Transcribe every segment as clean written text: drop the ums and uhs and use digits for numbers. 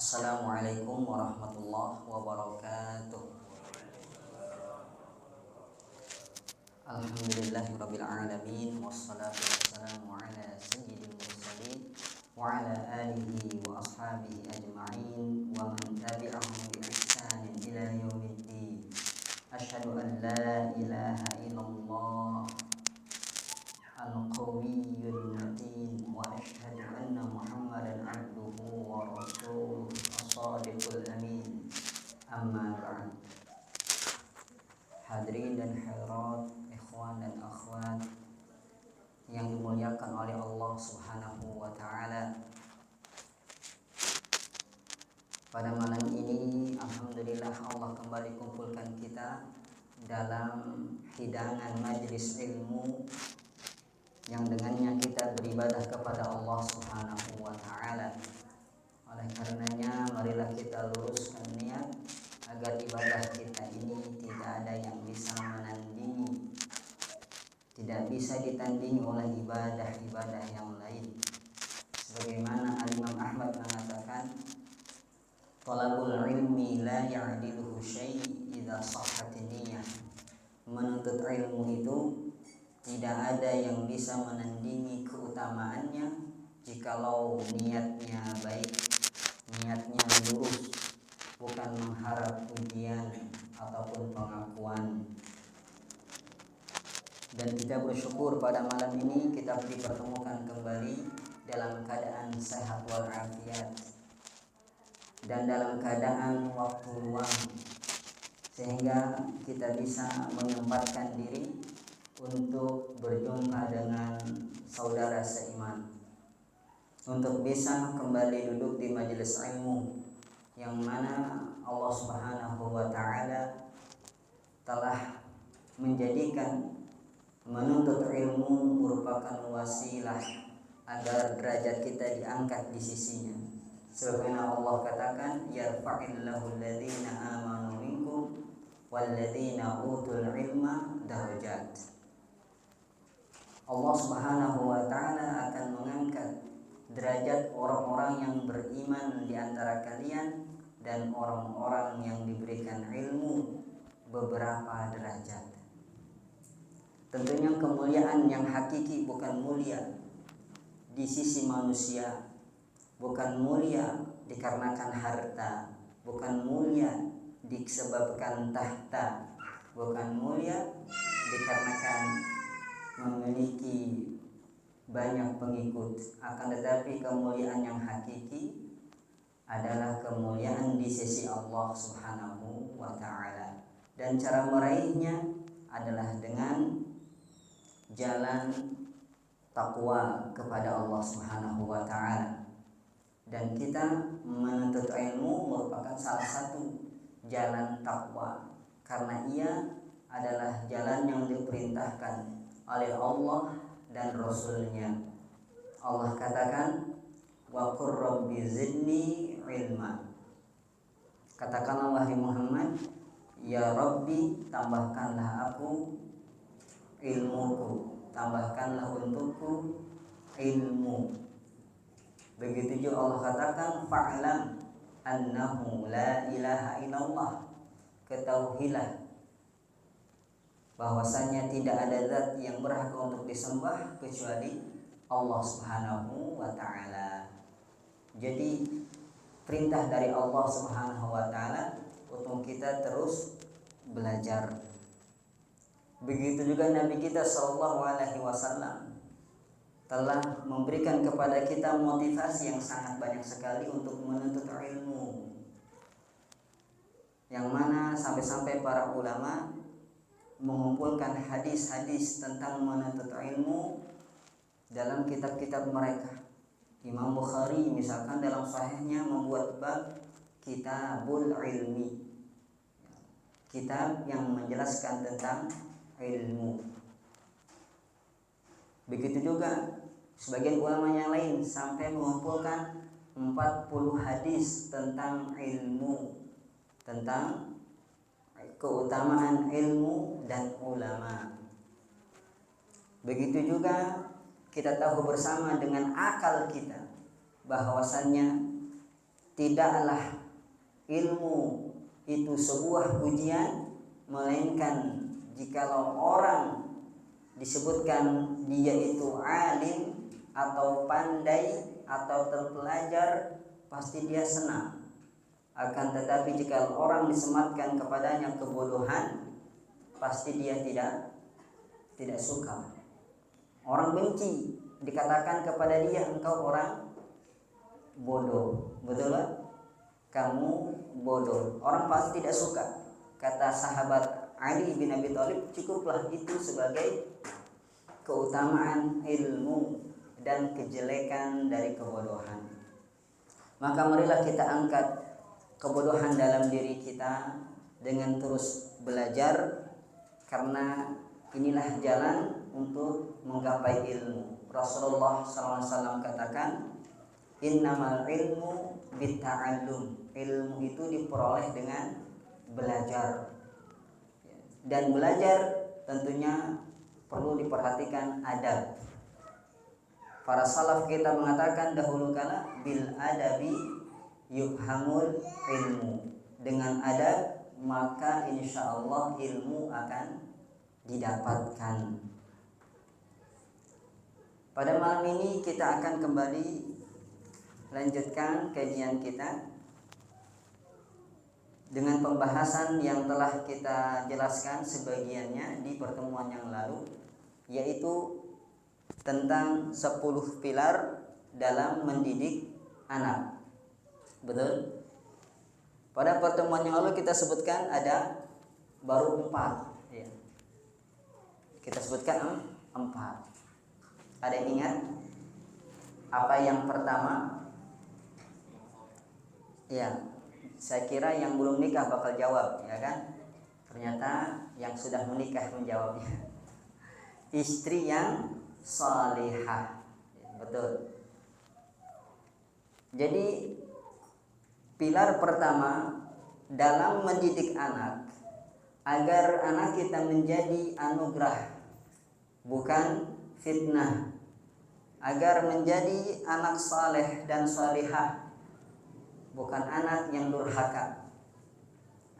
Assalamualaikum warahmatullahi wabarakatuh. Alhamdulillahirabbil alamin wassalatu wassalamu ala sayyidil mursalin wa ala alihi wa ashabihi ajma'in wa man tabi'ahum bi ihsanin ila yaumiddin. Asyhadu an la ilaha illallah al-qawiyyul matin wa asyhadu anna Muhammadan abduhu wa rasuluhu as-sadiqul amin. Amma ba'd. Hadirin dan hadirat, ikhwan dan akhwat yang dimuliakan oleh Allah Subhanahu wa taala. Pada malam ini alhamdulillah Allah kembali kumpulkan kita dalam hidangan majelis ilmu yang dengannya kita beribadah kepada Allah Subhanahu wa taala. Oleh karenanya marilah kita luruskan niat agar ibadah kita ini tidak ada yang bisa menandingi, tidak bisa ditandingi oleh ibadah-ibadah yang lain. Sebagaimana Imam Ahmad mengatakan, talabul ilmi la ya'diluhu syai' idza sahhat niyyah. Menuntut ilmu itu tidak ada yang bisa menandingi keutamaannya jikalau niatnya baik, niatnya lurus, bukan mengharap pujian ataupun pengakuan. Dan kita bersyukur pada malam ini kita dipertemukan kembali dalam keadaan sehat walafiat dan dalam keadaan waktu luang, sehingga kita bisa menyempatkan diri untuk berjumpa dengan saudara seiman, untuk bisa kembali duduk di majelis ilmu yang mana Allah Subhanahu wa taala telah menjadikan menuntut ilmu merupakan wasilah agar derajat kita diangkat di sisinya. Sebagaimana Allah katakan, yarfa'illahu alladhina amanu minkum walladhina utul ilma darajat. Allah Subhanahu wa taala akan mengangkat derajat orang-orang yang beriman di antara kalian dan orang-orang yang diberikan ilmu beberapa derajat. Tentunya kemuliaan yang hakiki bukan mulia di sisi manusia, bukan mulia dikarenakan harta, bukan mulia disebabkan tahta, bukan mulia dikarenakan memiliki banyak pengikut, akan tetapi kemuliaan yang hakiki adalah kemuliaan di sisi Allah Subhanahu wa taala. Dan cara meraihnya adalah dengan jalan takwa kepada Allah Subhanahu wa taala. Dan kita menuntut ilmu merupakan salah satu jalan takwa, karena ia adalah jalan yang diperintahkan oleh Allah dan Rasulnya. Allah katakan, wa qur rabbi zidni ilma. Katakanlah wahai Muhammad, ya Rabbi, tambahkanlah aku ilmuku, tambahkanlah untukku ilmu. Begitu juga Allah katakan, fa'lam annahu la ilaha illallah. Ketahuilah bahwasanya tidak ada zat yang berhak untuk disembah kecuali Allah Subhanahu wa taala. Jadi perintah dari Allah Subhanahu wa taala untuk kita terus belajar. Begitu juga Nabi kita sallallahu alaihi wasallam telah memberikan kepada kita motivasi yang sangat banyak sekali untuk menuntut ilmu, yang mana sampai-sampai para ulama mengumpulkan hadis-hadis tentang menuntut ilmu dalam kitab-kitab mereka. Imam Bukhari misalkan dalam sahihnya membuat bab Kitabul Ilmi, kitab yang menjelaskan tentang ilmu. Begitu juga sebagian ulama yang lain sampai mengumpulkan 40 hadis tentang ilmu, tentang keutamaan ilmu dan ulama. Begitu juga kita tahu bersama dengan akal kita bahwasannya tidaklah ilmu itu sebuah ujian, melainkan jikalau orang disebutkan dia itu alim atau pandai atau terpelajar, pasti dia senang. Akan tetapi jika orang disematkan kepadanya kebodohan, pasti dia tidak suka. Orang benci dikatakan kepada dia, engkau orang bodoh, betul kan? Kamu bodoh, orang pasti tidak suka. Kata sahabat Ali bin Abi Thalib, cukuplah itu sebagai keutamaan ilmu dan kejelekan dari kebodohan. Maka marilah kita angkat kebodohan dalam diri kita dengan terus belajar, karena inilah jalan untuk menggapai ilmu. Rasulullah SAW katakan, innamal ilmu bitta'allum. Ilmu itu diperoleh dengan belajar. Dan belajar tentunya perlu diperhatikan adab. Para salaf kita mengatakan dahulu kala, bil adabi yufhamul ilmu. Dengan adab maka insya Allah ilmu akan didapatkan. Pada malam ini kita akan kembali lanjutkan kajian kita dengan pembahasan yang telah kita jelaskan sebagiannya di pertemuan yang lalu, yaitu tentang 10 pilar dalam mendidik anak. Betul? Pada pertemuan yang lalu kita sebutkan ada baru 4 ya. Kita sebutkan 4. Ada yang ingat apa yang pertama? Ya, saya kira yang belum nikah bakal jawab, ya kan? Ternyata yang sudah menikah menjawabnya. Istri yang salihah. Betul. Jadi pilar pertama dalam mendidik anak, agar anak kita menjadi anugerah bukan fitnah, agar menjadi anak saleh dan salihah, bukan anak yang durhaka,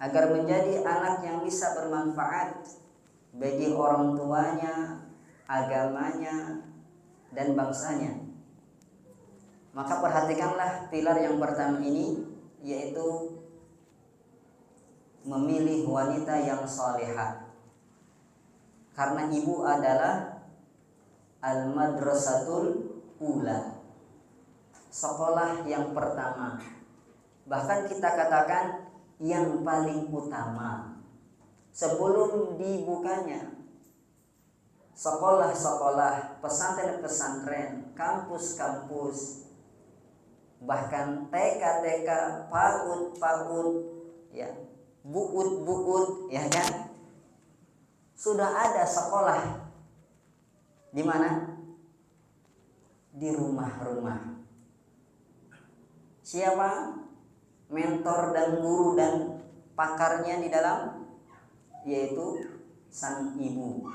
agar menjadi anak yang bisa bermanfaat bagi orang tuanya, agamanya, dan bangsanya. Maka perhatikanlah pilar yang pertama ini, yaitu memilih wanita yang salihah. Karena ibu adalah al-madrasatul ula, sekolah yang pertama. Bahkan kita katakan yang paling utama. Sebelum dibukanya sekolah-sekolah, pesantren-pesantren, kampus-kampus, bahkan TK-TK, PAUD, ya, buud, ya kan? Sudah ada sekolah di mana? Di rumah-rumah. Siapa mentor dan guru dan pakarnya di dalam? Yaitu sang ibu.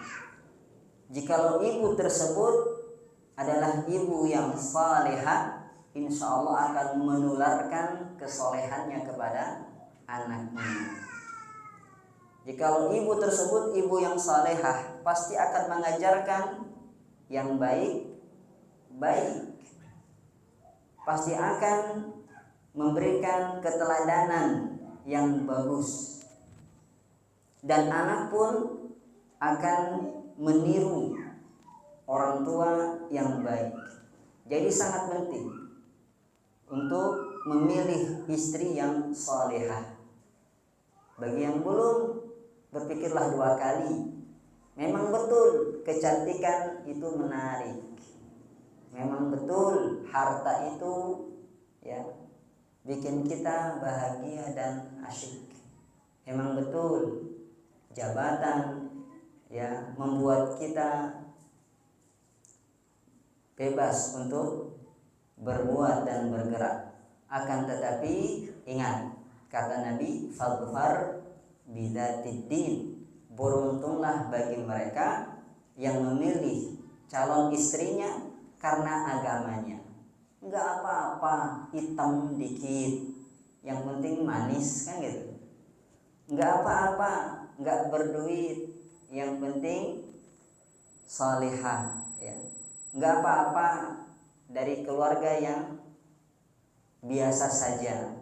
Jikalau ibu tersebut adalah ibu yang salihah, insya Allah akan menularkan kesolehannya kepada anaknya. Jikalau ibu tersebut ibu yang salihah, pasti akan mengajarkan yang baik-baik. Pasti akan memberikan keteladanan yang bagus. Dan anak pun akan meniru orang tua yang baik. Jadi sangat penting untuk memilih istri yang salihah. Bagi yang belum, berpikirlah 2 kali. Memang betul kecantikan itu menarik. Memang betul harta itu ya bikin kita bahagia dan asyik. Memang betul jabatan ya membuat kita bebas untuk berbuat dan bergerak. Akan tetapi ingat kata Nabi, fadfar bidzatiddin, beruntunglah bagi mereka yang memilih calon istrinya karena agamanya. Enggak apa-apa hitam dikit, penting manis kan gitu. Nggak apa-apa, nggak berduit, yang penting salihah ya. Nggak apa-apa dari keluarga yang biasa saja,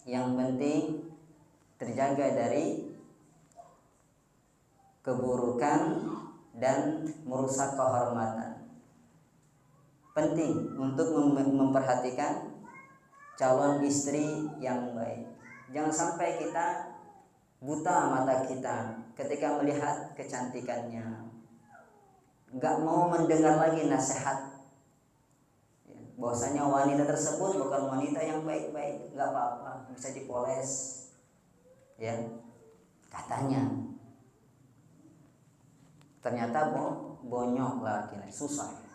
yang penting terjaga dari keburukan dan merusak kehormatan. Penting untuk memperhatikan calon istri yang baik. Jangan sampai kita buta mata kita ketika melihat kecantikannya, nggak mau mendengar lagi nasihat ya, bahwasanya wanita tersebut bukan wanita yang baik-baik. Nggak apa-apa, bisa dipoles ya katanya. Ternyata bonyok laki-laki, susah.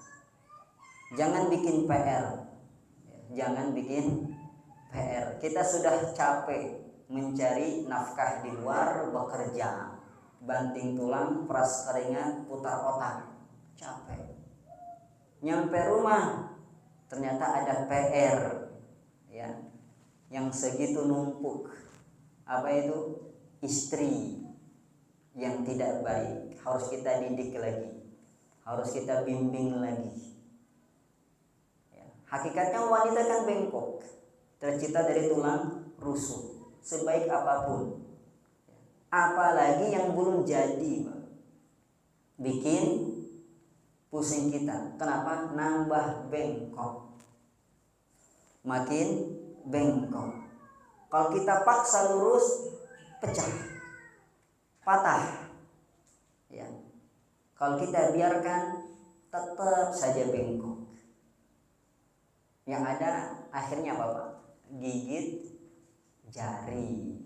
Jangan bikin PR, jangan bikin PR. Kita sudah capek mencari nafkah di luar, bekerja, banting tulang, peras keringat, putar otak, capek. Nyampe rumah ternyata ada PR ya, yang segitu numpuk. Apa itu? Istri yang tidak baik, harus kita didik lagi, harus kita bimbing lagi. Hakikatnya wanita kan bengkok, tercipta dari tulang rusuk, sebaik apapun. Apalagi yang belum jadi, bikin pusing kita. Kenapa? Nambah bengkok, makin bengkok. Kalau kita paksa lurus, pecah, patah. Ya. Kalau kita biarkan, tetap saja bengkok. Yang ada akhirnya apa Pak? Gigit jari,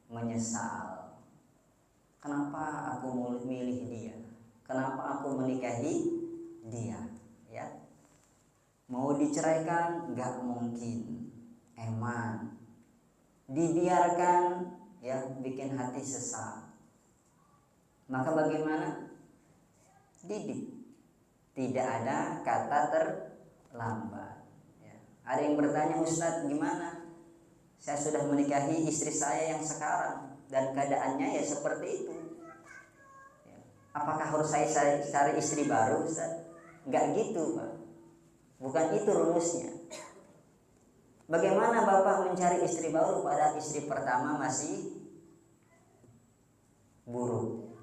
menyesal. Kenapa aku milih dia? Kenapa aku menikahi dia? Ya, mau diceraikan nggak mungkin, eman. Dibiarkan ya bikin hati sesak. Maka bagaimana? Didik. Tidak ada kata terlambat. Ada yang bertanya, Ustadz gimana? Saya sudah menikahi istri saya yang sekarang dan keadaannya ya seperti itu. Apakah harus saya cari istri baru, Ustadz? Enggak gitu, Pak. Bukan itu rumusnya. Bagaimana Bapak mencari istri baru pada istri pertama masih buruk?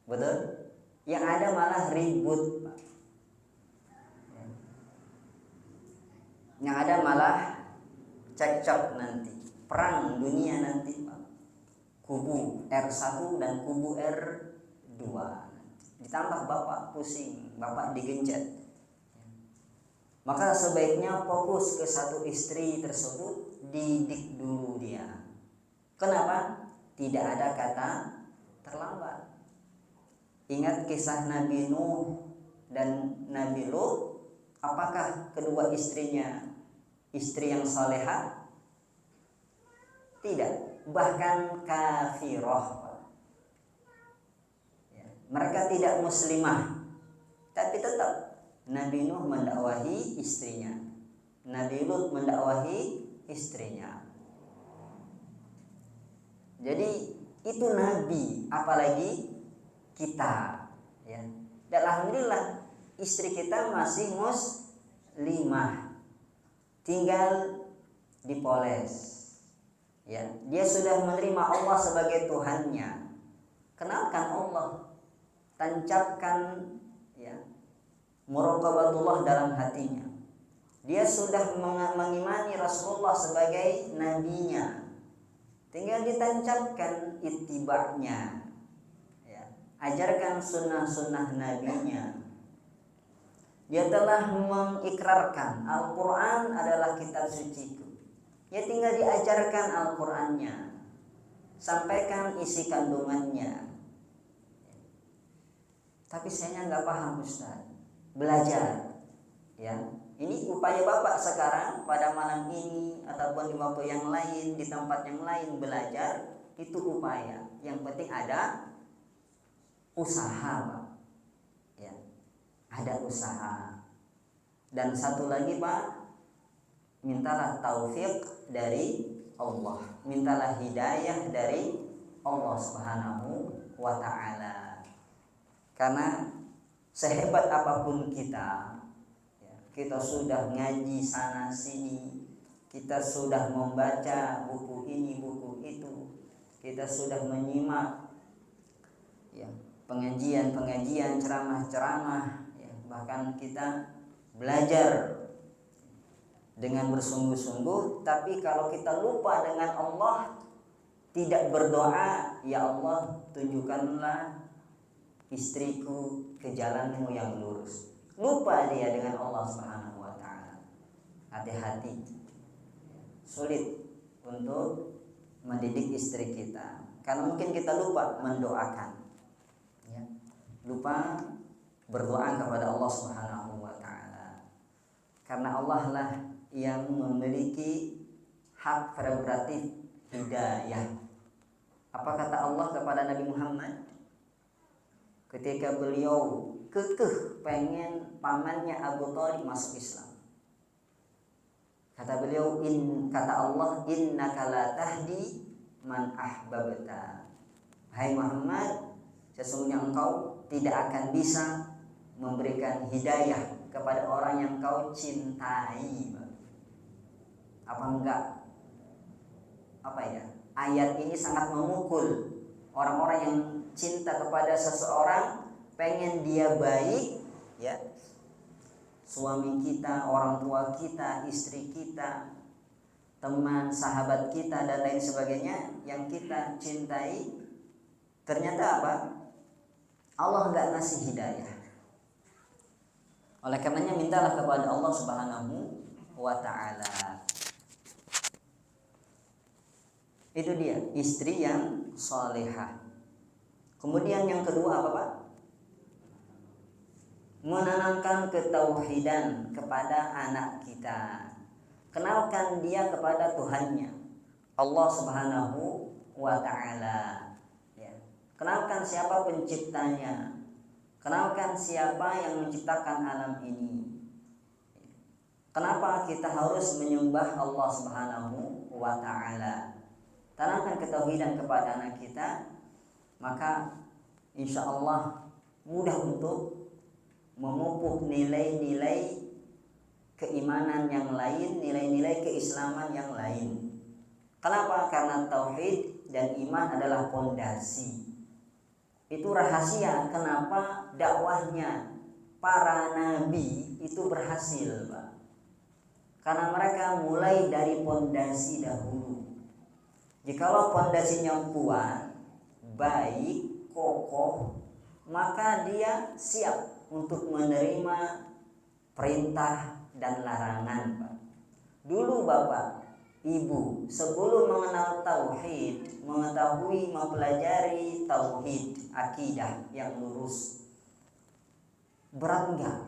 Betul? Yang ada malah ribut, Pak. Yang ada malah cekcok nanti, perang dunia nanti Pak. Kubu R1 dan kubu R2. Ditambah Bapak pusing, Bapak digencet. Maka sebaiknya fokus ke satu istri tersebut, didik dulu dia. Kenapa? Tidak ada kata terlambat. Ingat kisah Nabi Nuh dan Nabi Lut. Apakah kedua istrinya istri yang salehah? Tidak, bahkan kafirah. Ya, mereka tidak muslimah, tapi tetap Nabi Nuh mendakwahi istrinya, Nabi Lut mendakwahi istrinya. Jadi itu Nabi, apalagi kita. Ya. Dan alhamdulillah istri kita masih muslimah, tinggal dipoles. Ya, dia sudah menerima Allah sebagai Tuhannya. Kenalkan Allah, tancapkan ya muraqabatullah dalam hatinya. Dia sudah mengimani Rasulullah sebagai nabinya. Tinggal ditancapkan ittiba'nya. Ya, ajarkan sunnah-sunnah nabinya. Dia telah mengikrarkan Al-Quran adalah kitab suciku. Ya tinggal diajarkan Al-Qurannya, sampaikan isi kandungannya. Tapi saya nggak paham Ustaz. Belajar, ya. Ini upaya Bapak sekarang pada malam ini ataupun di waktu yang lain, di tempat yang lain belajar itu upaya. Yang penting ada usaha, Pak. Ya, ada usaha. Dan satu lagi Pak, mintalah taufik dari Allah, mintalah hidayah dari Allah Subhanahu wa ta'ala. Karena sehebat apapun kita, kita sudah ngaji sana sini, kita sudah membaca buku ini buku itu, kita sudah menyimak pengajian ceramah-ceramah, bahkan kita belajar dengan bersungguh-sungguh, tapi kalau kita lupa dengan Allah, tidak berdoa, ya Allah tunjukkanlah istriku ke jalanmu yang lurus, lupa dia dengan Allah Subhanahu wa ta'ala. Hati-hati, sulit untuk mendidik istri kita karena mungkin kita lupa mendoakan, lupa berdoa kepada Allah Subhanahu wa ta'ala. Karena Allah lah yang memiliki hak prerogatif hidayah. Apa kata Allah kepada Nabi Muhammad ketika beliau kekeh pengen pamannya Abu Thalib masuk Islam? Kata beliau, kata Allah, innaka la tahdi man ahbabta. Hai Muhammad, sesungguhnya engkau tidak akan bisa memberikan hidayah kepada orang yang kau cintai. Apa enggak? Ayat ini sangat memukul orang-orang yang cinta kepada seseorang, pengen dia baik, suami kita, orang tua kita, istri kita, teman, sahabat kita dan lain sebagainya yang kita cintai, ternyata apa? Allah enggak ngasih hidayah. Oleh karenanya mintalah kepada Allah Subhanahu wa ta'ala. Itu dia istri yang salihah. Kemudian yang kedua apa Pak? Menanamkan ketauhidan kepada anak kita. Kenalkan dia kepada Tuhannya, Allah Subhanahu wa ta'ala. Kenalkan siapa penciptanya, kenalkan siapa yang menciptakan alam ini. Kenapa kita harus menyembah Allah Subhanahu wa ta'ala? Tanamkan ketauhidan kepada anak kita, maka insya Allah mudah untuk memupuk nilai-nilai keimanan yang lain, nilai-nilai keislaman yang lain. Kenapa? Karena tauhid dan iman adalah pondasi. Itu rahasia kenapa dakwahnya para nabi itu berhasil, Pak. Karena mereka mulai dari pondasi dahulu. Jikalau pondasinya kuat, baik, kokoh, maka dia siap untuk menerima perintah dan larangan, Pak. Dulu Bapak, Ibu, sebelum mengenal tauhid, mengetahui, mempelajari tauhid, akidah yang lurus, berat enggak?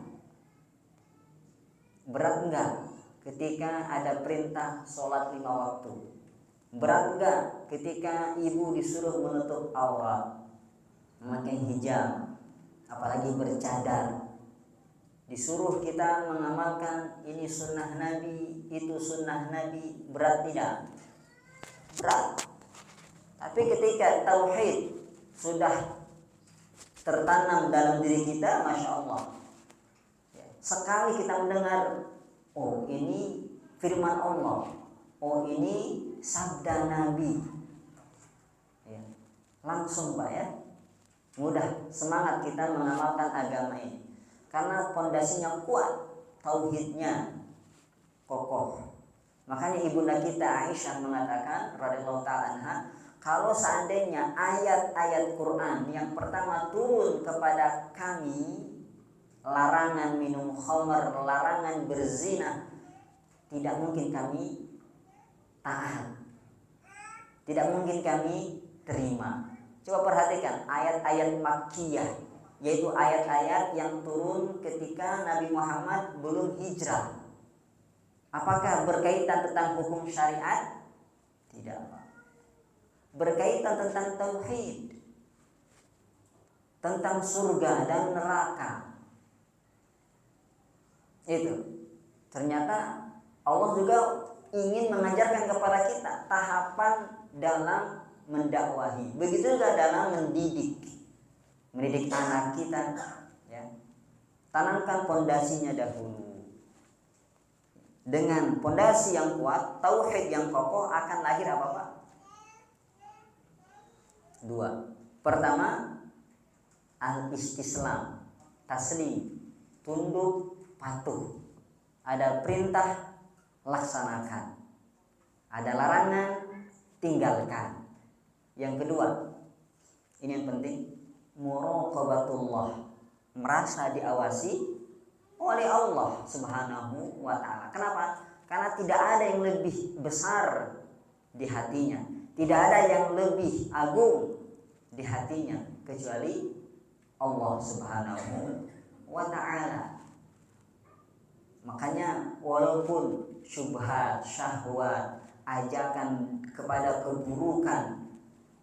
Berat enggak ketika ada perintah sholat 5 waktu? Berat enggak ketika ibu disuruh menutup aurat, memakai hijab, apalagi bercadar? Disuruh kita mengamalkan ini sunnah Nabi, itu sunnah Nabi, berat tidak? Berat. Tapi ketika tauhid sudah tertanam dalam diri kita, masya Allah, sekali kita mendengar, oh ini firman Allah, oh ini sabda Nabi, langsung Pak mudah semangat kita mengamalkan agama ini. Karena pondasinya kuat, tauhidnya kokoh. Makanya ibunda kita Aisyah mengatakan radhiyallahu ta'ala anha, kalau seandainya ayat-ayat Quran yang pertama turun kepada kami, larangan minum khamar, larangan berzina, tidak mungkin kami taat, tidak mungkin kami terima. Coba perhatikan ayat-ayat Makkiyah, yaitu ayat-ayat yang turun ketika Nabi Muhammad belum hijrah. Apakah berkaitan tentang hukum syariat? Tidak. Berkaitan tentang tauhid, tentang surga dan neraka. Itu ternyata Allah juga ingin mengajarkan kepada kita tahapan dalam mendakwahi. Begitu juga dalam mendidik anak kita, ya. Tanamkan pondasinya dahulu. Dengan pondasi yang kuat, tauhid yang kokoh, akan lahir apa Pak? Dua. Pertama, al-istislam, taslim, tunduk, patuh. Ada perintah, laksanakan. Ada larangan, tinggalkan. Yang kedua, ini yang penting, muraqabatullah, merasa diawasi oleh Allah Subhanahu wa ta'ala. Kenapa? Karena tidak ada yang lebih besar di hatinya, tidak ada yang lebih agung di hatinya kecuali Allah Subhanahu wa ta'ala. Makanya walaupun syubhat, syahwat, ajakan kepada keburukan,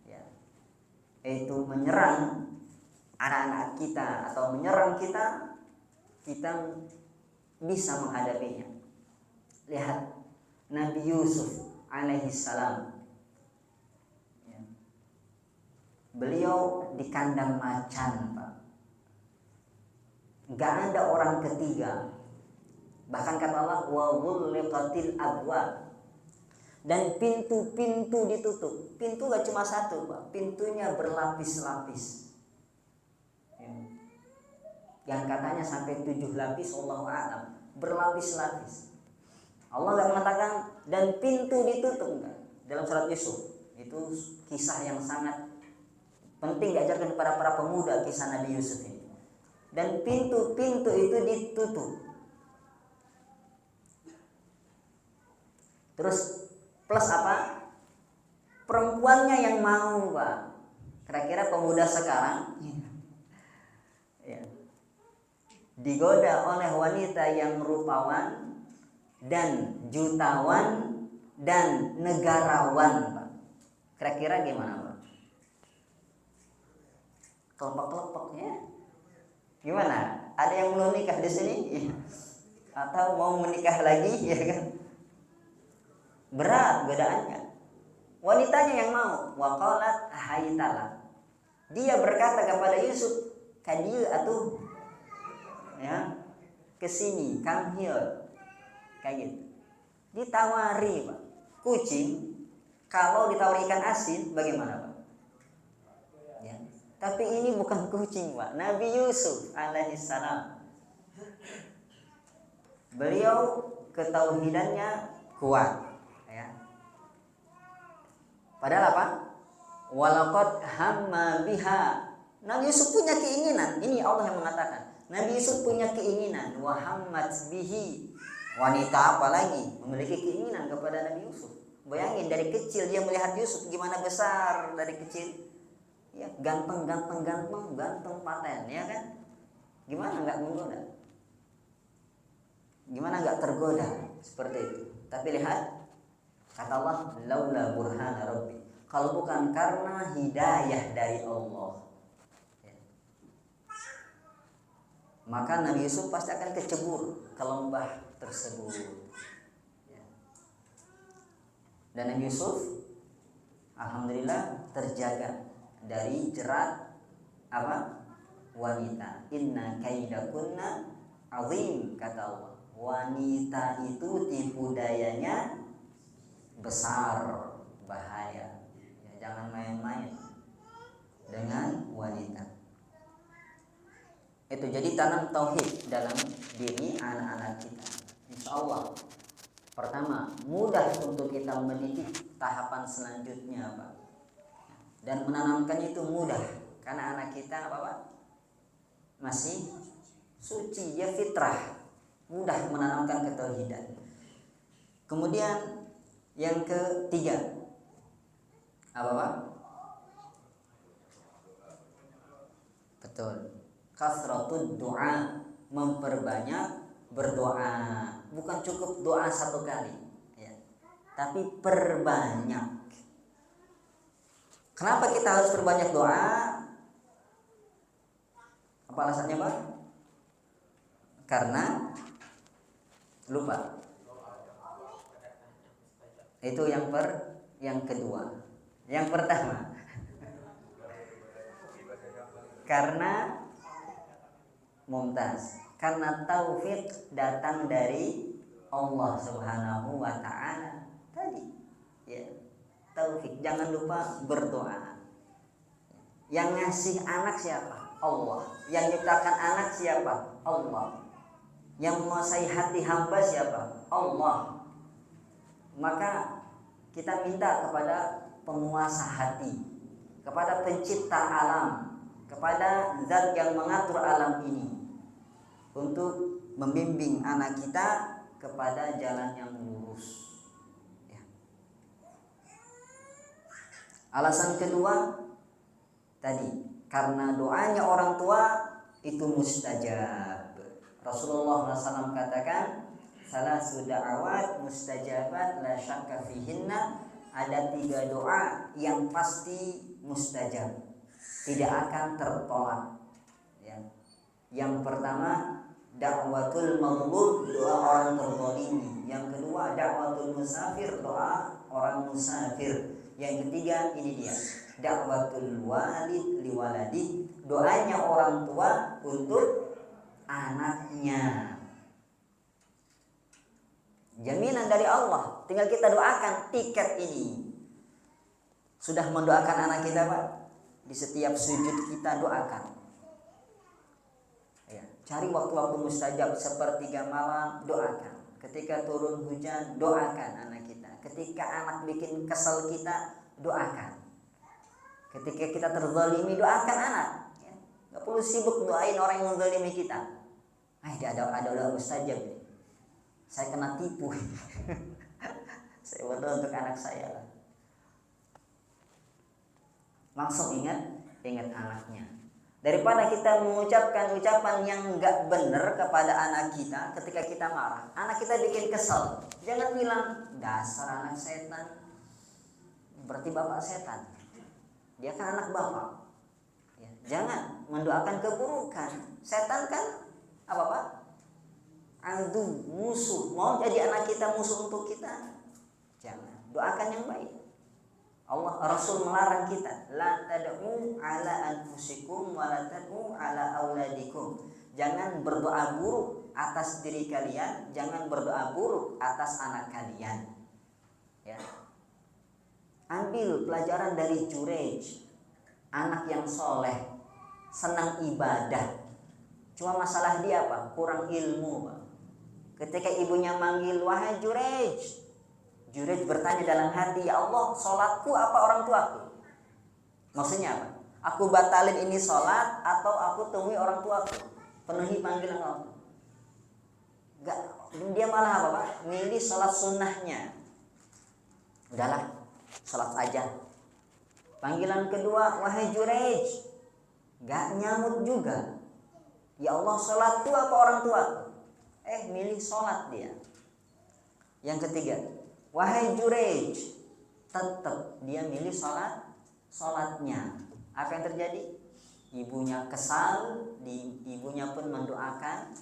ya, itu menyerang anak-anak kita atau menyerang kita, kita bisa menghadapinya. Lihat Nabi Yusuf alaihi salam, ya. Beliau di kandang macan, Pak. Gak ada orang ketiga. Bahkan kata Allah, wa ghulliqatil abwab, dan pintu-pintu ditutup. Pintu gak cuma satu, Pak. Pintunya berlapis-lapis. Yang katanya sampai 7 lapis, Allahu a'lam, berlapis-lapis. Allah enggak mengatakan dan pintu ditutup, enggak. Dalam surat Yusuf itu kisah yang sangat penting diajarkan kepada para pemuda, kisah Nabi Yusuf ini. Dan pintu-pintu itu ditutup. Terus plus apa? Perempuannya yang mau, Pak. Kira-kira pemuda sekarang, ya, digoda oleh wanita yang rupawan dan jutawan dan negarawan, Pak. Kira-kira gimana, Pak? Kelompok-kelompok, ya. Gimana? Ada yang belum nikah di sini? Ya. Atau mau menikah lagi, ya kan? Berat godaannya. Wanitanya yang mau. Waqalat haitala. Dia berkata kepada Yusuf, "Kadieu atuh, ya, kesini, come here." Kayak gitu. Ditawari, Pak. Kucing kalau ditawari ikan asin bagaimana, Pak? Ya. Tapi ini bukan kucing, Pak. Nabi Yusuf alaihissalam. Beliau ketauhidannya kuat, ya. Padahal apa? Walaqad hamma biha. Nabi Yusuf punya keinginan. Ini Allah yang mengatakan. Nabi Yusuf punya keinginan. Wa hammat bihi. Wanita apalagi memiliki keinginan kepada Nabi Yusuf. Bayangin dari kecil dia melihat Yusuf gimana besar dari kecil. Ya, ganteng paten, ya kan? Gimana enggak menggoda? Gimana enggak tergoda seperti itu? Tapi lihat kata Allah, laula burhana rabbi. Kalau bukan karena hidayah dari Allah, ya, maka Nabi Yusuf pasti akan kecebur ke lembah tersebut, ya. Dan Nabi Yusuf alhamdulillah terjaga dari jerat apa? Wanita. Inna kaidakunna azim, kata Allah. Wanita itu tipu dayanya besar, bahaya. Ya, jangan main-main dengan wanita. Itu jadi tanam tauhid dalam diri anak-anak kita. Insya Allah. Pertama, mudah untuk kita mendidik. Tahapan selanjutnya apa? Dan menanamkan itu mudah karena anak kita apa, Pak? Masih suci, dia fitrah, mudah menanamkan ketauhidan. Kemudian yang ketiga apa, Pak? Betul, kasratud doa, memperbanyak berdoa. Bukan cukup doa satu kali, ya, tapi perbanyak. Kenapa kita harus perbanyak doa? Apa alasannya, Pak? Karena lupa. Itu yang kedua. Yang pertama, karena mumtaz, karena taufik datang dari Allah Subhanahu wa taala tadi. Ya, taufik. Jangan lupa berdoa. Yang ngasih anak siapa? Allah. Yang ciptakan anak siapa? Allah. Yang menguasai hati hamba siapa? Allah. Maka kita minta kepada penguasa hati, kepada pencipta alam, kepada zat yang mengatur alam ini untuk membimbing anak kita kepada jalan yang lurus. Ya. Alasan kedua tadi, karena doanya orang tua itu mustajab. Rasulullah SAW katakan, salasu da'awat mustajabat la syakka fihinna. Ada 3 doa yang pasti mustajab, tidak akan tertolak. Ya. Yang pertama, da'watul mazlum, doa orang terzalimi. Yang kedua, da'watul musafir, doa orang musafir. Yang ketiga, ini dia, da'watul walid liwaladi, doanya orang tua untuk anaknya. Jaminan dari Allah, tinggal kita doakan tiket ini. Sudah mendoakan anak kita, Pak? Di setiap sujud kita doakan. Ya, cari waktu-waktu mustajab, sepertiga malam doakan. Ketika turun hujan doakan anak kita. Ketika anak bikin kesel kita doakan. Ketika kita terzalimi doakan anak. Ya, gak perlu sibuk doain orang yang menzalimi kita. Ada doa mustajab. Saya kena tipu. Saya berdoa untuk anak saya lah. Langsung ingat anaknya. Daripada kita mengucapkan ucapan yang enggak benar kepada anak kita ketika kita marah, anak kita bikin kesel, jangan bilang dasar anak setan, berarti bapak setan. Dia kan anak bapak. Ya, jangan mendoakan keburukan. Setan kan apa, Pak? Adu, musuh. Mau jadi anak kita musuh untuk kita? Jangan. Doakan yang baik. Rasul melarang kita, la tad'u ala anfusikum wa la tad'u ala auladikum. Jangan berdoa buruk atas diri kalian, jangan berdoa buruk atas anak kalian. Ya. Ambil pelajaran dari Jurej, anak yang soleh, senang ibadah. Cuma masalah dia apa? Kurang ilmu, Pak. Ketika ibunya manggil, wahai Jurej, Jurej bertanya dalam hati, ya Allah, sholatku apa orang tuaku? Maksudnya apa? Aku batalin ini sholat atau aku temui orang tuaku? Penuhi panggilan Allah. Enggak, dia malah apa, Pak? Milih sholat sunnahnya. Udahlah, sholat aja. Panggilan kedua, wahai Jurej, gak nyamut juga. Ya Allah, sholatku apa orang tuaku? Milih sholat dia. Yang ketiga, wahai Jurej, tetap dia milih sholatnya. Apa yang terjadi? Ibunya kesal, ibunya pun mendoakan.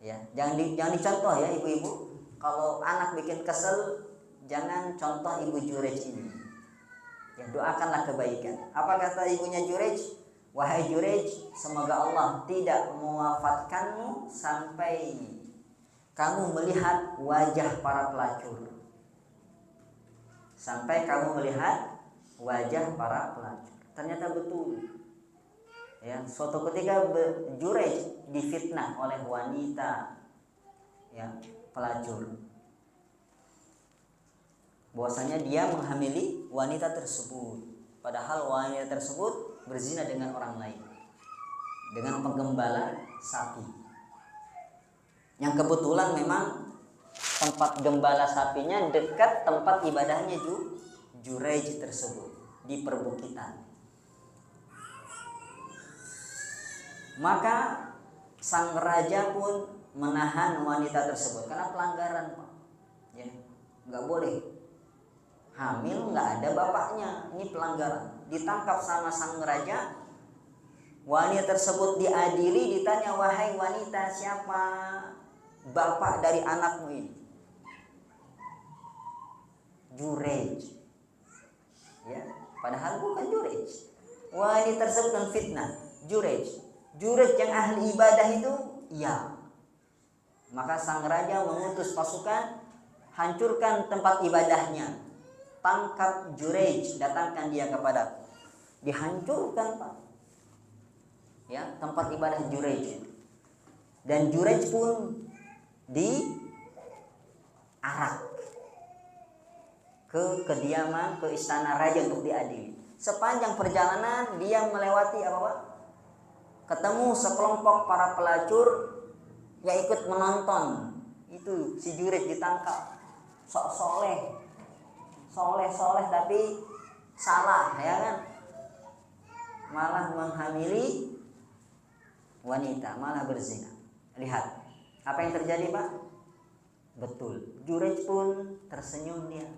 Ya, jangan dicontoh ya ibu-ibu. Kalau anak bikin kesel, jangan contoh ibu Jurej ini. Ya, doakanlah kebaikan. Apa kata ibunya Jurej? Wahai Jurej, semoga Allah tidak mewafatkanmu sampai kamu melihat wajah para pelacur. Sampai kamu melihat wajah para pelacur. Ternyata betul. Ya, suatu ketika Jurej difitnah oleh wanita, ya, pelacur. Bahwasanya dia menghamili wanita tersebut. Padahal wanita tersebut berzina dengan orang lain, dengan penggembala sapi. Yang kebetulan memang tempat gembala sapinya dekat tempat ibadahnya Jurej tersebut, di perbukitan. Maka sang raja pun menahan wanita tersebut karena pelanggaran, Pak. Ya, nggak boleh hamil nggak ada bapaknya, ini pelanggaran. Ditangkap sama sang raja. Wanita tersebut diadili, ditanya, wahai wanita, siapa bapak dari anakmu ini? Jurej. Ya, padahal bukan Jurej. Wanita tersebut dan fitnah. Jurej yang ahli ibadah itu, ya. Maka sang raja mengutus pasukan, hancurkan tempat ibadahnya. Tangkap Jurej, datangkan dia kepadaku. Dihancurkan, Pak. Ya, tempat ibadah Jurej. Dan Jurej pun diarak ke kediaman, ke istana raja untuk diadili. Sepanjang perjalanan dia melewati apa, Pak? Ketemu sekelompok para pelacur yang ikut menonton. Itu si Jurej ditangkap. Sok soleh tapi salah, ya kan? Malah menghamili wanita, malah berzina. Lihat apa yang terjadi, Pak? Betul, Jurej pun tersenyum dia.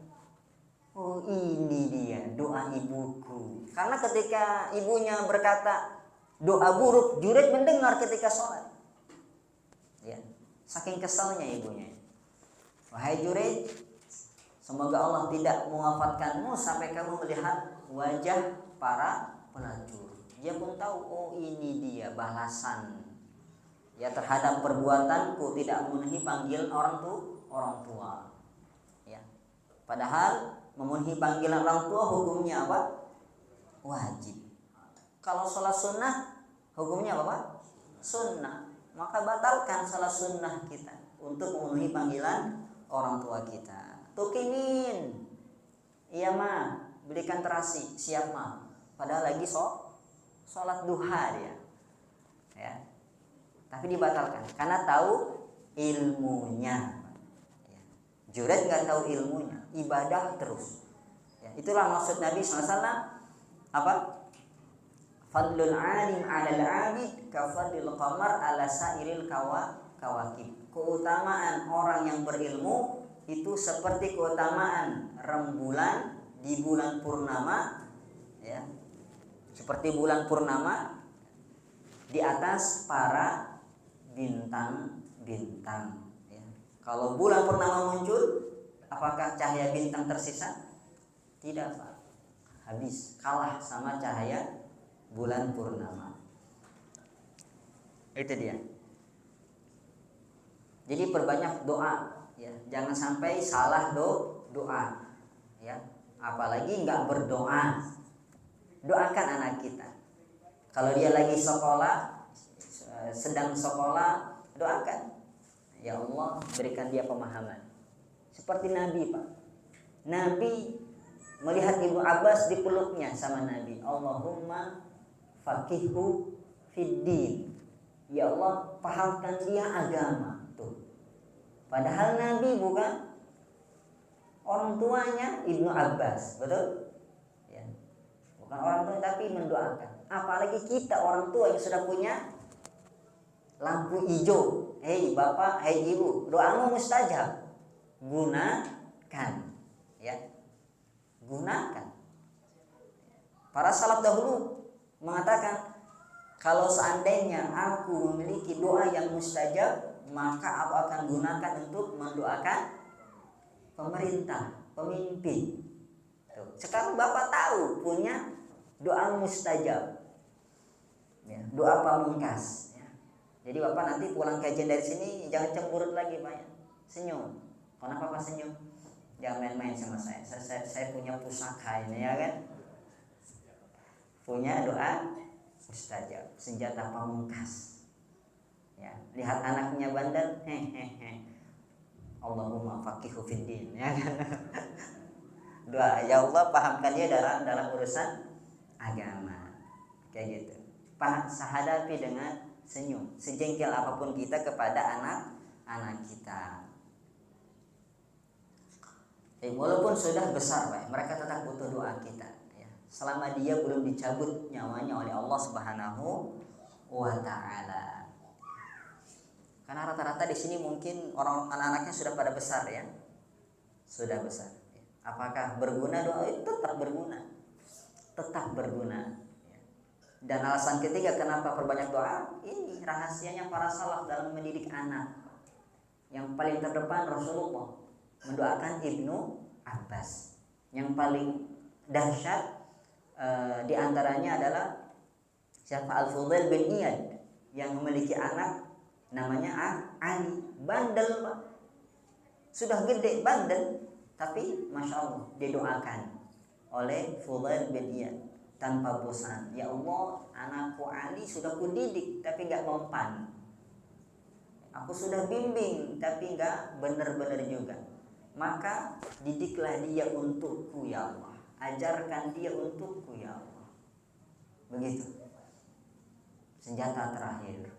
Oh, ini dia doa ibuku. Karena ketika ibunya berkata doa buruk, Jurej mendengar ketika sholat. Ya, saking kesalnya ibunya. Wahai Jurej, semoga Allah tidak mewafatkanmu sampai kamu melihat wajah para pelacur. Dia pun tahu, oh ini dia balasan ya terhadap perbuatanku tidak memenuhi panggilan orang tua. Ya. Padahal memenuhi panggilan orang tua hukumnya apa? Wajib. Kalau sholat sunnah hukumnya apa, Pak? Sunnah. Maka batalkan sholat sunnah kita untuk memenuhi panggilan orang tua kita. Tukimin, iya mah, belikan terasi, siap mah. Padahal lagi sholat duha dia. Ya. Tapi dibatalkan karena tahu ilmunya. Jurej nggak tahu ilmunya, ibadah terus. Ya, itulah maksud Nabi SAW. Apa? Fadlul alim 'alal 'abid kafadlil qamar 'ala sairil kawakib. Keutamaan orang yang berilmu itu seperti keutamaan rembulan di bulan purnama, ya. Seperti bulan purnama di atas para bintang-bintang. Kalau bulan purnama muncul, apakah cahaya bintang tersisa? Tidak, Pak. Habis, kalah sama cahaya bulan purnama. Itu dia. Jadi perbanyak doa, ya. Jangan sampai salah doa, ya. Apalagi nggak berdoa. Doakan anak kita. Kalau dia lagi sedang sekolah, doakan. Ya Allah, berikan dia pemahaman. Seperti Nabi, Pak. Nabi melihat Ibnu Abbas dipeluknya sama Nabi. Allahumma faqihhu fiddin. Ya Allah, pahamkan dia agama. Tuh. Padahal Nabi bukan orang tuanya Ibnu Abbas, betul? Ya. Bukan orang tua tapi mendoakan. Apalagi kita orang tua yang sudah punya lampu hijau. Hei bapak, hei ibu, doamu mustajab. Gunakan, ya, gunakan. Para salaf dahulu mengatakan, kalau seandainya aku memiliki doa yang mustajab, maka aku akan gunakan untuk mendoakan pemerintah, pemimpin. Tuh. Sekarang bapak tahu punya doa mustajab, ya, doa pamungkas. Jadi bapak nanti pulang kajian dari sini jangan cemburut lagi, Pak. Senyum. Kenapa Pak senyum? Jangan main-main sama saya. Saya punya pusaka ini, ya kan? Punya doa mustajab, senjata pamungkas. Ya, lihat anaknya bandel, Allahumma faqihhu fiddin, ya kan? Doa, ya Allah pahamkan dia dalam urusan agama. Kayak gitu. Hadapi dengan senyum, sejengkel apapun kita kepada anak kita. Walaupun sudah besar, Pak, mereka tetap butuh doa kita, ya. Selama dia belum dicabut nyawanya oleh Allah Subhanahu wa Ta'ala. Karena rata-rata di sini mungkin anak-anaknya sudah pada besar, ya, sudah besar. Apakah berguna doa itu? Tetap berguna. Dan alasan ketiga kenapa perbanyak doa, ini rahasianya para salaf dalam mendidik anak. Yang paling terdepan Rasulullah mendoakan Ibnu Abbas. Yang paling dahsyat di antaranya adalah siapa? Al-Fudail bin Iyad yang memiliki anak namanya Ali. Bandel Pak, sudah gede bandel, tapi masya Allah didoakan oleh Fudail bin Iyad tanpa bosan. Ya Allah, anakku Ali sudah kudidik tapi gak mempan. Aku sudah bimbing tapi gak benar-benar juga. Maka didiklah dia untukku ya Allah. Ajarkan dia untukku ya Allah. Begitu. Senjata terakhir.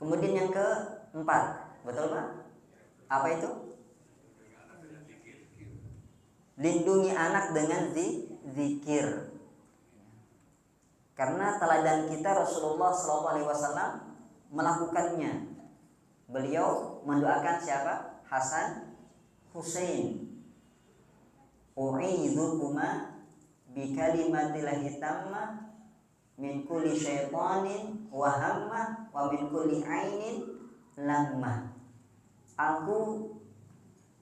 Kemudian yang keempat, betul Pak? Apa itu? Lindungi anak dengan zikir. Karena teladan kita Rasulullah SAW melakukannya. Beliau mendoakan siapa? Hasan, Husain. U'idhukuma bikalimatillahit tammah min kulli syaitanin wa hammah wa min kulli ainin lammah. Aku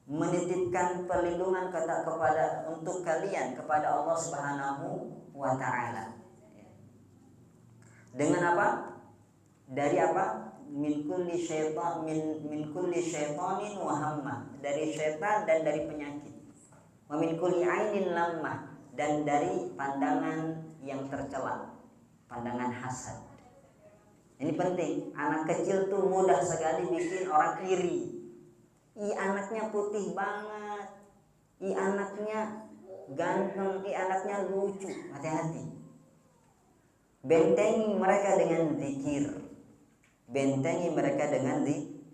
menitipkan perlindungan kepada untuk kalian kepada Allah Subhanahu wa taala. Dengan apa? Dari apa? Min kulli syaitan min kulli syaitanin wa hammah. Dari syaitan dan dari penyakit. Wa min kulli ainin lammah, dan dari pandangan yang tercela, pandangan hasad. Ini penting. Anak kecil tuh mudah sekali bikin orang iri. Anaknya putih banget. Anaknya ganteng. Anaknya lucu. Hati-hati. Bentengi mereka dengan zikir. Bentengi mereka dengan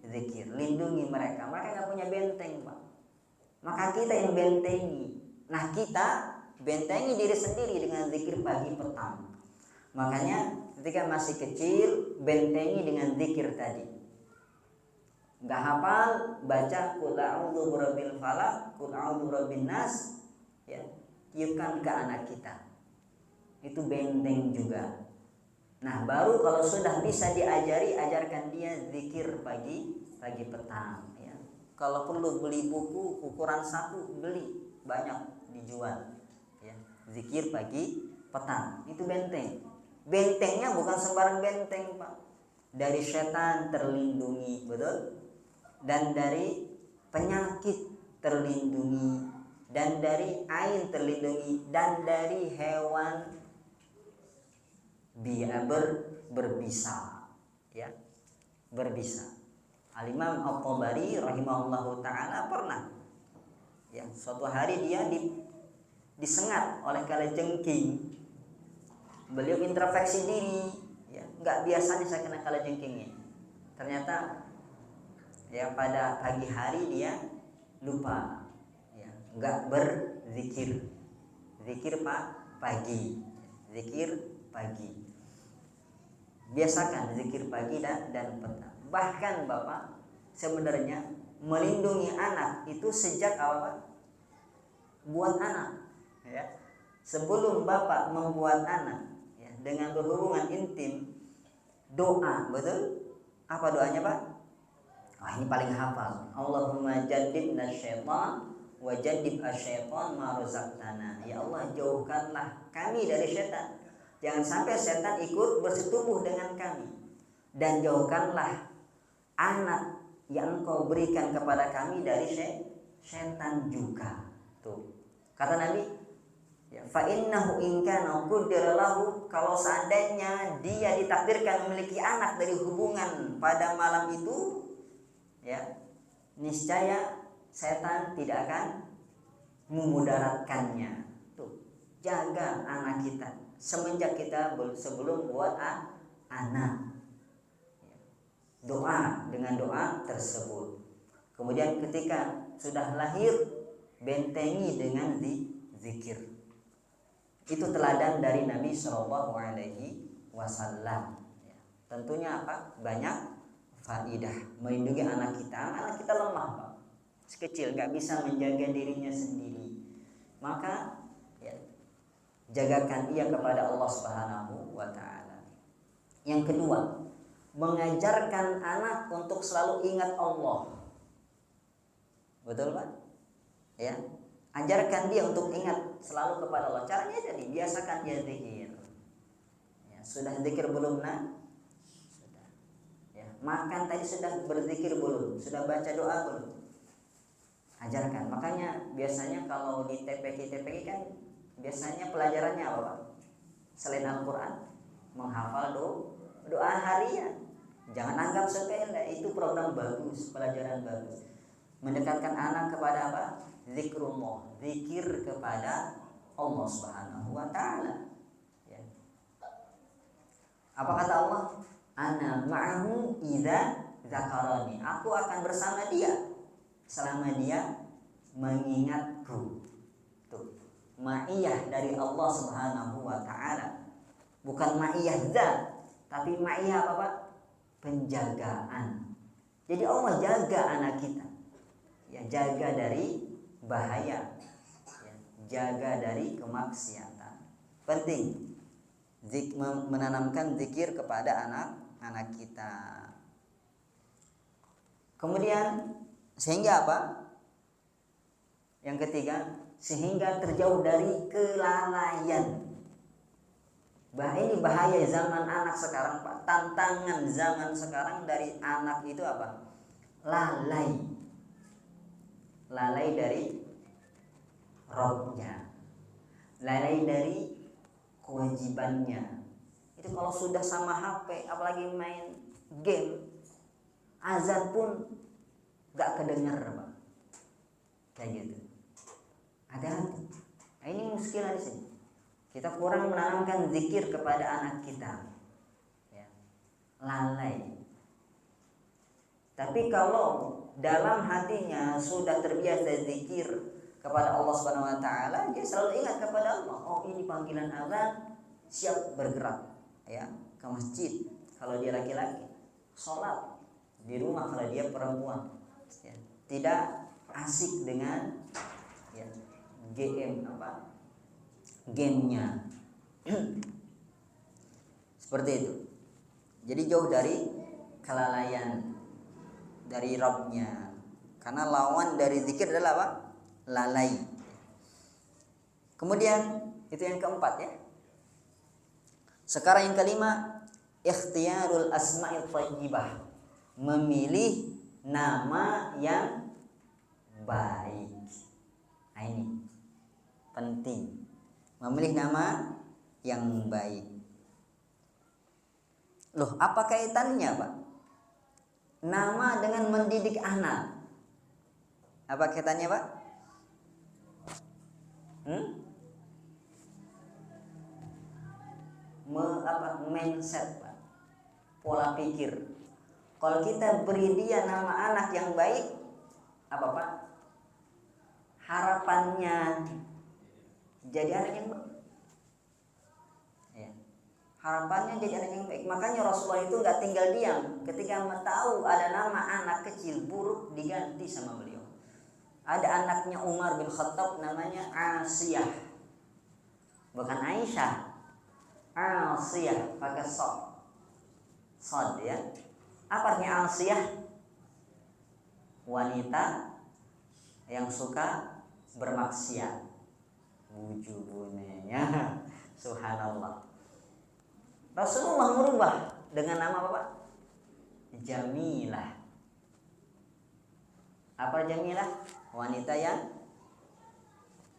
zikir. Lindungi mereka. Mereka gak punya benteng Pak. Maka kita yang bentengi. Nah kita bentengi diri sendiri dengan zikir pagi petang. Makanya ketika masih kecil bentengi dengan zikir tadi. Gak hafal, baca qul a'udzu birabbil falaq, qul a'udzu birabbin nas, ya, tiupkan ke anak kita. Itu benteng juga. Nah, baru kalau sudah bisa diajari, ajarkan dia zikir pagi petang, ya. Kalau perlu beli buku ukuran 1, beli, banyak dijual, ya. Zikir pagi petang, itu benteng. Bentengnya bukan sembarang benteng, Pak. Dari setan terlindungi, betul? Dan dari penyakit terlindungi, dan dari air terlindungi, dan dari hewan berbisa, ya, berbisa. Al-Imam At-Tabari rahimahullahu taala pernah, ya, suatu hari dia disengat oleh kalajengking. Beliau introspeksi diri, ya, nggak biasanya saya kena kalajengking ini. Ternyata ya pada pagi hari dia lupa, ya, nggak berzikir. Zikir pagi, zikir pagi. Biasakan zikir pagi dan petang. Bahkan Bapak, sebenarnya melindungi anak itu sejak apa? Buat anak, ya. Sebelum Bapak membuat anak, ya, dengan berhubungan intim, doa, betul? Apa doanya Pak? Ini paling hafal. Allahumma jannibna syaitan wa jannib asyaitan ma razaqtana. Ya Allah, jauhkanlah kami dari syaitan. Jangan sampai setan ikut bersetubuh dengan kami. Dan jauhkanlah anak yang Engkau berikan kepada kami dari syaitan juga. Tuh. Kata Nabi, ya, fa innahu in kana qudira lahu, kalau seandainya dia ditakdirkan memiliki anak dari hubungan pada malam itu, ya, niscaya setan tidak akan memudaratkannya. Tuh, jaga anak kita semenjak kita sebelum buat anak. Doa dengan doa tersebut. Kemudian ketika sudah lahir, bentengi dengan zikir. Itu teladan dari Nabi Shallallahu Alaihi Wasallam. Tentunya apa? Banyak faidah melindungi anak kita lemah Pak, sekecil nggak bisa menjaga dirinya sendiri, maka ya, jagakan ia kepada Allah Subhanahu wa taala. Yang kedua, mengajarkan anak untuk selalu ingat Allah. Betul Pak? Ya, ajarkan dia untuk ingat selalu kepada Allah. Caranya tadi biasakan dia zikir. Ya, sudah zikir belum nak? Sudah. Ya, makan tadi sudah berzikir belum? Sudah baca doa belum? Ajarkan. Makanya biasanya kalau di TPK kan biasanya pelajarannya apa Pak? Selain Al-Quran, menghafal doa harian. Jangan anggap sepele, itu program bagus, pelajaran bagus. Mendekatkan anak kepada apa? Zikrullah, zikir kepada Allah Subhanahu wa taala. Ya. Apa kata Allah? Ana ma'ahu idza zakarani. Aku akan bersama dia selama dia mengingatku. Tuh, ma'iyah dari Allah Subhanahu wa taala. Bukan ma'iyah zat, tapi ma'iyah apa Pak? Penjagaan. Jadi Allah jaga anak kita. Ya, jaga dari bahaya. Ya, jaga dari kemaksiatan. Penting menanamkan zikir kepada anak-anak kita. Kemudian sehingga apa? Yang ketiga, sehingga terjauh dari kelalaian. Ini bahaya zaman anak sekarang Pak. Tantangan zaman sekarang dari anak itu apa? Lalai. Lalai dari Rabbnya. Lalai dari kewajibannya. Itu kalau sudah sama HP, apalagi main game, azan pun gak kedengar Pak. Kayak gitu. Hati-hati. Nah, ini muskilah di sini. Kita kurang menanamkan zikir kepada anak kita. Ya. Lalai. Tapi kalau dalam hatinya sudah terbiasa zikir kepada Allah Subhanahu wa taala, dia selalu ingat kepada Allah. Oh, ini panggilan azan, siap bergerak ya ke masjid kalau dia laki-laki, sholat di rumah kalau dia perempuan. Ya. Tidak asik dengan ya, gamenya. Seperti itu. Jadi jauh dari kelalaian dari Rabbnya. Karena lawan dari zikir adalah apa? Lalai. Kemudian itu yang keempat ya. Sekarang yang kelima, ikhtiyarul asma'il thayyibah. Memilih nama yang baik. Nah, ini penting. Memilih nama yang baik. Loh, apa kaitannya Pak? Nama dengan mendidik anak. Apa kaitannya Pak? Mindset Pak. Pola pikir. Kalau kita beri dia nama anak yang baik, apa Pak? Harapannya jadi anak yang baik. Ya. Harapannya jadi anak yang baik. Makanya Rasulullah itu nggak tinggal diam. Ketika tahu ada nama anak kecil buruk, diganti sama beliau. Ada anaknya Umar bin Khattab namanya Asiyah, bukan Aisyah. Asiyah pakai sod ya. Apa artinya Asiyah? Wanita yang suka bermaksiat. Wujubunnya. Subhanallah. Rasulullah merubah dengan nama apa Pak? Jamilah. Apa Jamilah? Wanita yang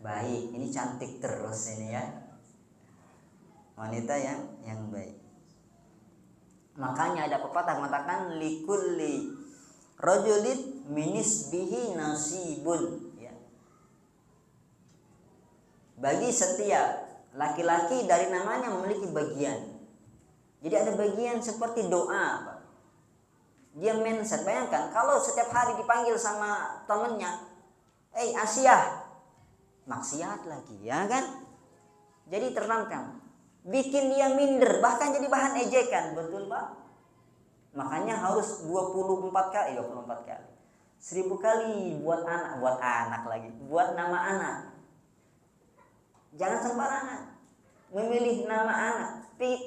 baik. Ini cantik terus ini ya. Wanita yang baik. Makanya ada pepatah mengatakan likulli rajulin minisbihi nasibun ya. Bagi setiap laki-laki dari namanya memiliki bagian. Jadi ada bagian seperti doa Pak. Dia mindset. Bayangkan kalau setiap hari dipanggil sama temennya, Asiyah, maksiat lagi ya kan. Jadi tertanam, bikin dia minder, bahkan jadi bahan ejekan. Betul Pak? Makanya harus 24 kali 1000 kali buat anak lagi, buat nama anak. Jangan sembarangan memilih nama anak.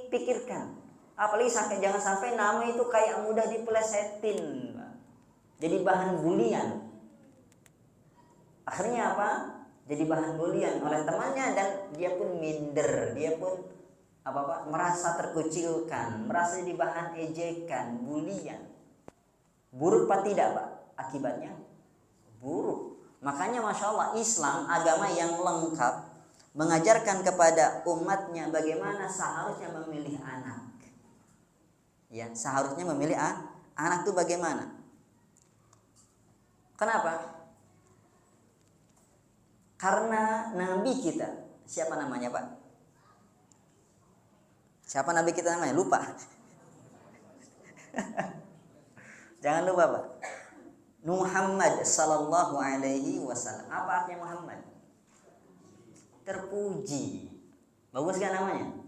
Pikirkan. Apalagi jangan sampai nama itu kayak mudah dipelesetin, jadi bahan bulian. Akhirnya apa? Jadi bahan bulian oleh temannya dan dia pun minder, dia pun merasa terkucilkan, merasa jadi bahan ejekan, bulian. Buruk apa tidak, Pak? Akibatnya buruk. Makanya Masya Allah, Islam agama yang lengkap mengajarkan kepada umatnya bagaimana seharusnya memilih anak. Ya, seharusnya memilih anak itu bagaimana? Kenapa? Karena Nabi kita, siapa namanya, Pak? Siapa Nabi kita namanya? Lupa. Jangan lupa, Pak. Muhammad sallallahu alaihi wasallam. Apa artinya Muhammad? Terpuji. Bagus kan namanya?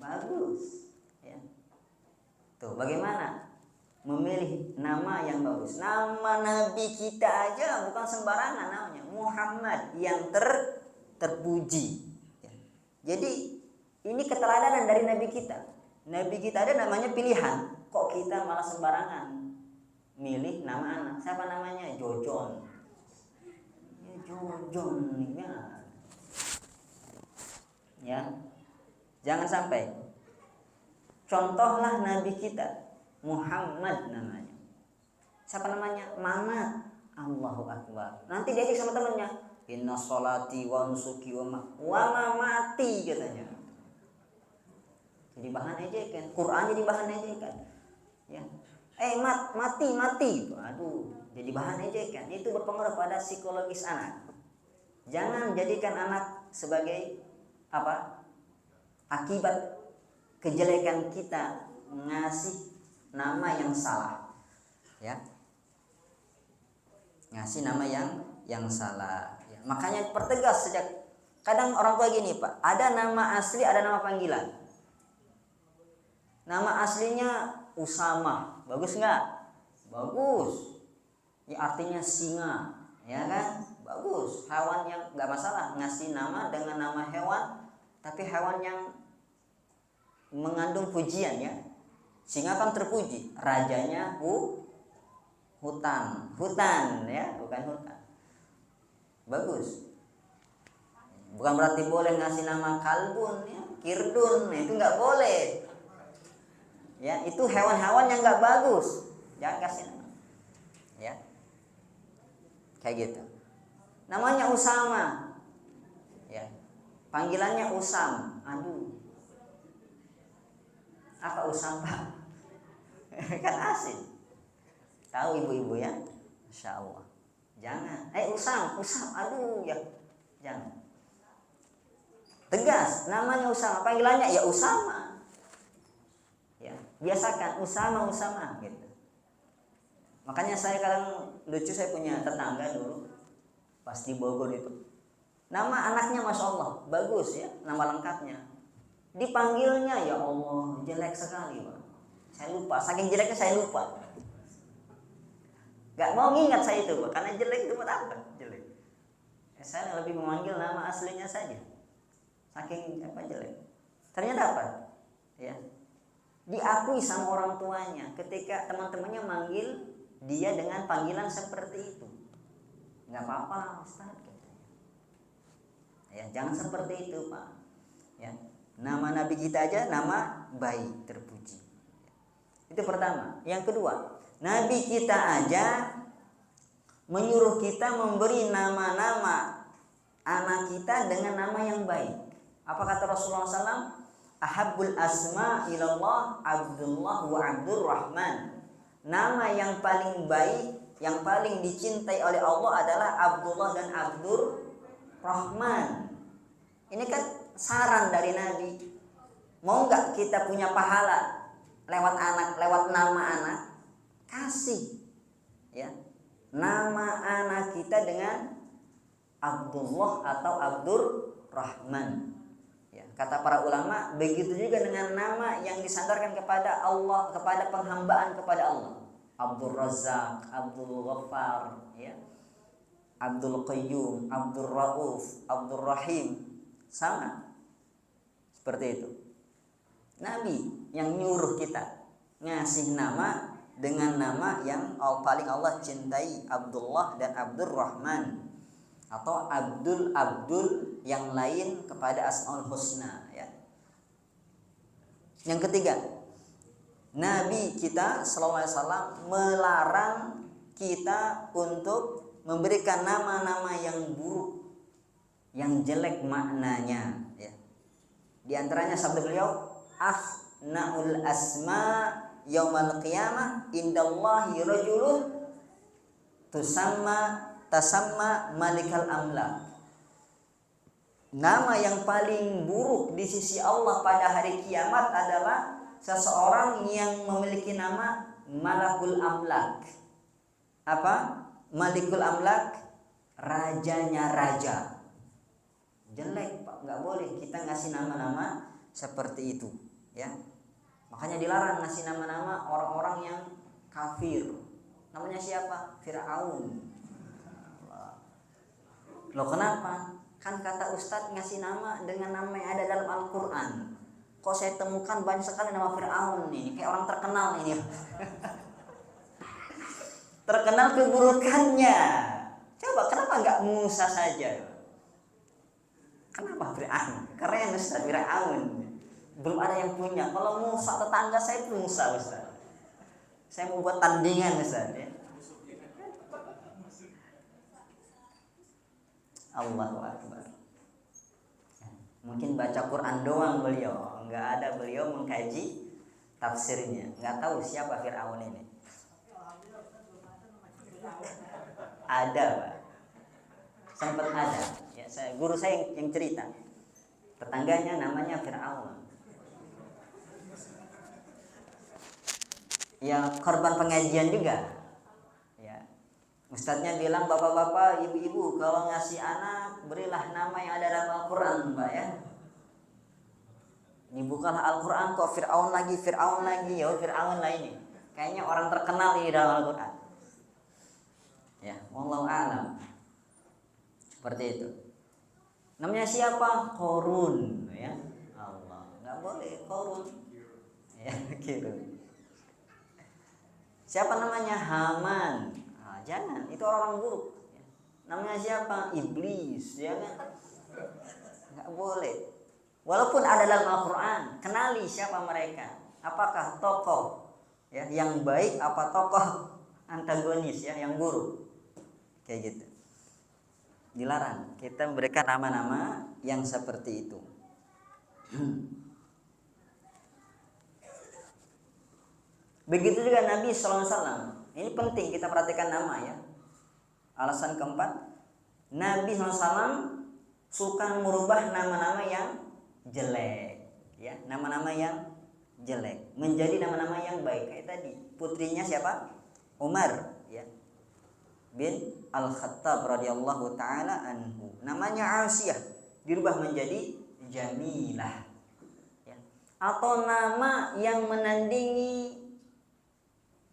Bagus. Ya. Tuh, bagaimana memilih nama yang bagus? Nama Nabi kita aja bukan sembarangan namanya. Muhammad yang terpuji. Ya. Jadi ini keteladanan dari Nabi kita. Nabi kita ada namanya pilihan. Kok kita malah sembarangan milih nama anak? Siapa namanya? Jojon. Ya, Jojon ya. Jangan sampai. Contohlah Nabi kita Muhammad namanya. Siapa namanya? Mamat. Allahu Akbar. Nanti diajak sama temannya, inna sholati wa nusuki wa mamati katanya. Jadi bahan ejekan. Quran jadi bahan ejekan. Ya. Mati. Aduh, jadi bahan ejekan. Itu berpengaruh pada psikologis anak. Jangan jadikan anak sebagai akibat kejelekan kita ngasih nama yang salah. Ya. Ngasih nama yang salah. Ya. Makanya pertegas sejak kadang orang tua gini, Pak. Ada nama asli, ada nama panggilan. Nama aslinya Usama, bagus nggak? Bagus. Ya, artinya singa, ya kan? Bagus. Hewan yang nggak masalah ngasih nama dengan nama hewan, tapi hewan yang mengandung pujian ya. Singa kan terpuji, rajanya hutan ya, bukan hutan. Bagus. Bukan berarti boleh ngasih nama kalbun ya, kirdun, itu nggak boleh. Ya, itu hewan-hewan yang nggak bagus, jangan kasih nama. Ya, kayak gitu. Namanya Usama, ya, panggilannya Usam. Aduh, apa Usama? Kan asing. Tahu ibu-ibu ya, Masya Allah. Jangan. Usam. Aduh ya, jangan. Tegas, namanya Usama, panggilannya ya Usama. Ya, biasakan Usama gitu. Makanya saya kadang lucu, saya punya tetangga dulu pas di Bogor itu. Nama anaknya Masya Allah, bagus ya, nama lengkapnya. Dipanggilnya ya Allah, jelek sekali, Pak. Saya lupa, saking jeleknya saya lupa. Gak mau ngingat saya itu, Pak, karena jelek itu buat apa? Jelek. Saya lebih memanggil nama aslinya saja. Saking jelek. Ternyata apa? Ya. Diakui sama orang tuanya ketika teman-temannya manggil dia dengan panggilan seperti itu. Nggak apa-apa, Ustaz. Ya, jangan seperti itu, Pak. Ya. Nama Nabi kita aja nama baik, terpuji. Itu pertama. Yang kedua, Nabi kita aja menyuruh kita memberi nama-nama anak kita dengan nama yang baik. Apa kata Rasulullah SAW? Ahabbul asma ilallah Abdullah wa Abdurrahman. Nama yang paling baik, yang paling dicintai oleh Allah adalah Abdullah dan Abdurrahman. Ini kan saran dari Nabi. Mau nggak kita punya pahala lewat anak, lewat nama anak? Kasih ya nama anak kita dengan Abdullah atau Abdurrahman. Ya, kata para ulama, begitu juga dengan nama yang disandarkan kepada Allah, kepada penghambaan kepada Allah. Abdul Razak, Abdul Ghaffar, ya, Abdul Qayyum, Abdul Rauf, Abdul Rahim, sama seperti itu. Nabi yang nyuruh kita ngasih nama dengan nama yang paling Allah cintai, Abdullah dan Abdurrahman. atau abdul yang lain kepada Asmaul Husna ya. Yang ketiga, Nabi kita sallallahu alaihi wasallam melarang kita untuk memberikan nama-nama yang buruk, yang jelek maknanya ya. Di antaranya sabda beliau, "Naul asma yaumal qiyamah indallahi rajulun tasamma malikal amlak." Nama yang paling buruk di sisi Allah pada hari kiamat adalah seseorang yang memiliki nama Malakul Amlak. Apa? Malikul Amlak, rajanya raja. Jelek Pak, nggak boleh kita ngasih nama-nama seperti itu ya. Makanya dilarang ngasih nama-nama orang-orang yang kafir. Namanya siapa? Fir'aun. Loh kenapa? Kan kata Ustadz ngasih nama dengan nama yang ada dalam Al-Quran. Kok saya temukan banyak sekali nama Fir'aun nih, kayak orang terkenal ini. Terkenal keburukannya. Coba kenapa nggak Musa saja? Kenapa Fir'aun? Keren Ustadz, Fir'aun. Belum ada yang punya. Kalau Musa tetangga saya itu Musa Ustadz. Saya mau buat tandingan Ustadz ya. Allahu Akbar. Mungkin baca Quran doang beliau, nggak ada beliau mengkaji tafsirnya. Nggak tahu siapa Fir'aun ini. Ada Pak, sempat ada ya, guru saya yang cerita, tetangganya namanya Fir'aun ya, korban pengajian juga ya. Ustadznya bilang, bapak-bapak, ibu-ibu, kalau ngasih anak berilah nama yang ada dalam Al-Quran Pak ya. Dibukalah Al-Quran, kok Fir'aun lagi ya, Fir'aun lah ini, kayaknya orang terkenal di dalam Al-Quran ya. Wallahu a'lam. Seperti itu. Namanya siapa? Korun ya. Allah, nggak boleh Korun ya, Kirun. Siapa namanya? Haman. Nah, jangan, itu orang buruk ya. Namanya siapa? Iblis, jangan, nggak boleh. Walaupun ada dalam Al-Quran, kenali siapa mereka. Apakah tokoh ya yang baik, apa tokoh antagonis ya yang buruk. Kayak gitu. Dilarang kita memberikan nama-nama yang seperti itu. Begitu juga Nabi SAW. Ini penting kita perhatikan nama ya. Alasan keempat, Nabi SAW suka merubah nama-nama yang jelek ya, nama-nama yang jelek menjadi nama-nama yang baik. Kayak tadi putrinya siapa? Umar ya, bin Al-Khattab radhiyallahu taala anhu. Namanya Asiyah dirubah menjadi Jamilah ya. Atau nama yang menandingi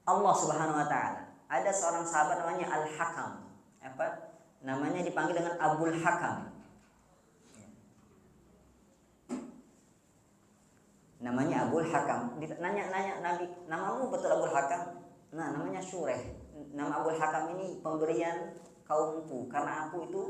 Allah Subhanahu wa taala. Ada seorang sahabat namanya Al-Hakam. Apa? Namanya dipanggil dengan Abul Hakam. Namanya Abul Hakam. Nanya Nabi, namamu betul Abul Hakam? Nah, namanya Sureh. Nama Abul Hakam ini pemberian kaumku, karena aku itu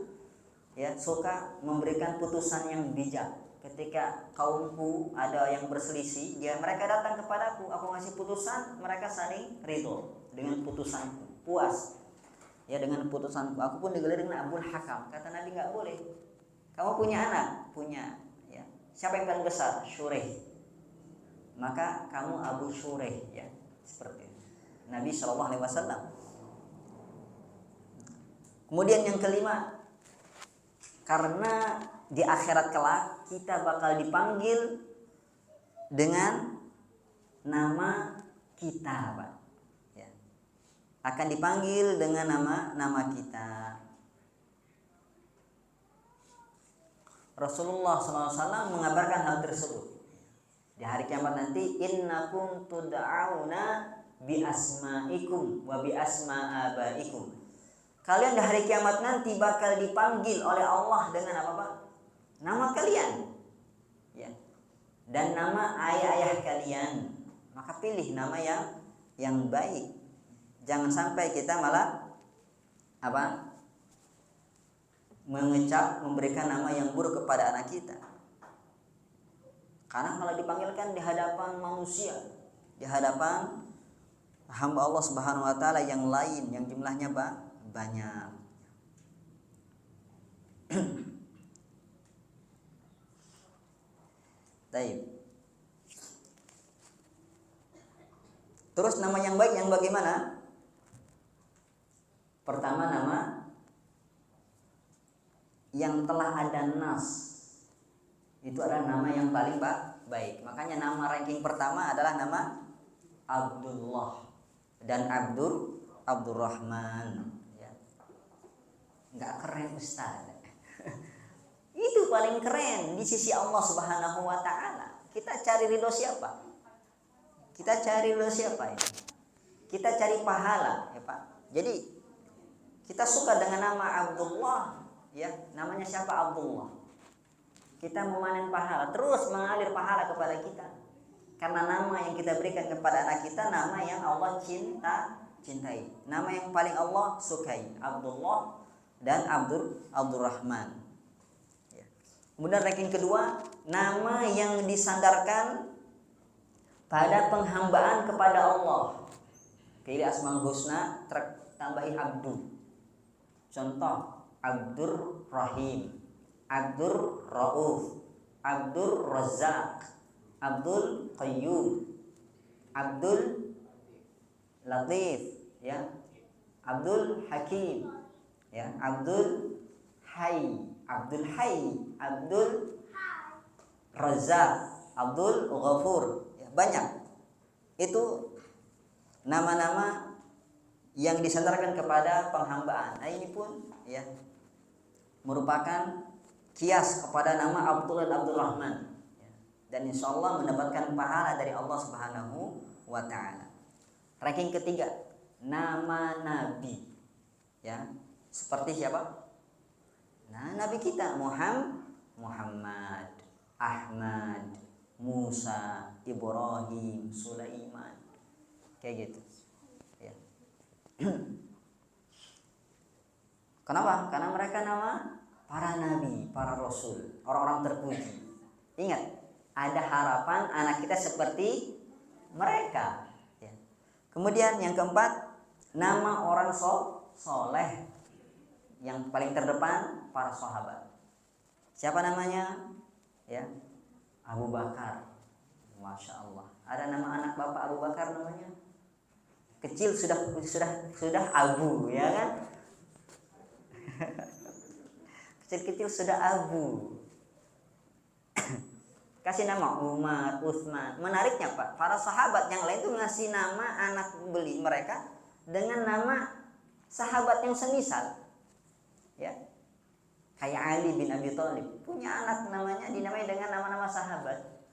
ya suka memberikan putusan yang bijak. Ketika kaumku ada yang berselisih, mereka datang kepadaku, aku ngasih putusan, mereka saling ridho dengan putusanku, puas ya dengan putusanku. Aku pun digelar dengan Abul Hakam. Kata Nabi, nggak boleh. Kamu punya anak? Punya ya. Siapa yang paling besar? Sureh. Maka kamu Abu Sureh ya, seperti itu. Nabi SAW. Kemudian yang kelima, karena di akhirat kelak kita bakal dipanggil dengan nama kita Pak ya. Akan dipanggil dengan nama kita. Rasulullah SAW mengabarkan hal tersebut. Di hari kiamat nanti, innakum tud'auna bi asma'ikum wa bi asma' abaikum. Kalian di hari kiamat nanti bakal dipanggil oleh Allah dengan apa Pak? Nama kalian ya. Dan nama ayah-ayah kalian. Maka pilih nama yang baik. Jangan sampai kita malah apa? mengecap, memberikan nama yang buruk kepada anak kita. Karena kalau dipanggilkan di hadapan manusia, di hadapan hamba Allah Subhanahu wa taala yang lain yang jumlahnya banyak. Baik. Terus nama yang baik yang bagaimana? Pertama, nama yang telah ada nas. Itu adalah nama yang paling baik. Makanya nama ranking pertama adalah nama Abdullah dan Abdurrahman. Ya. Nggak keren Ustaz. Itu paling keren di sisi Allah Subhanahu wa taala. Kita cari ridho siapa? Kita cari ridho siapa ya? Kita cari pahala, ya Pak. Jadi kita suka dengan nama Abdullah, ya. Namanya siapa? Abdullah. Kita memanen pahala, terus mengalir pahala kepada kita. Karena nama yang kita berikan kepada anak kita nama yang Allah cintai. Nama yang paling Allah sukai, Abdullah dan Abdurrahman. Kemudian ranking kedua, nama yang disandarkan pada penghambaan kepada Allah. Pilih Asmaul Husna tambahi Abdu. Contoh, Abdur Rahim, Abdur Rauf, Abdur Razzaq, Abdul Qayyum, Abdul Latif, ya, Abdul Hakim, ya, Abdul Hayy, Abdul Hayy, Abdul Razzaq, Abdul Ghafur, ya, banyak. Itu nama-nama yang disandarkan kepada penghambaan. Nah, ini pun ya merupakan kias kepada nama Abdullah dan Abdurrahman, ya. Dan insya Allah mendapatkan pahala dari Allah Subhanahu wa taala. Ranking ketiga, nama nabi, ya, seperti siapa? Nah, nabi kita Muhammad, Ahmad, Musa, Ibrahim, Sulaiman, kayak gitu, ya. Kenapa? Karena mereka nama para nabi, para rasul, orang-orang terpuji. Ingat, ada harapan anak kita seperti mereka, ya. Kemudian yang keempat, nama orang soleh yang paling terdepan para sahabat. Siapa namanya? Ya, Abu Bakar. Masya Allah. Ada nama anak bapak Abu Bakar namanya. Kecil sudah Abu, ya kan? Kecil-kecil sudah Abu. Kasih nama Umar, Utsman. Menariknya Pak, para sahabat yang lain tuh ngasih nama anak beli mereka dengan nama sahabat yang semisal. Ya, kayak Ali bin Abi Thalib punya anak namanya dinamai dengan nama-nama sahabat,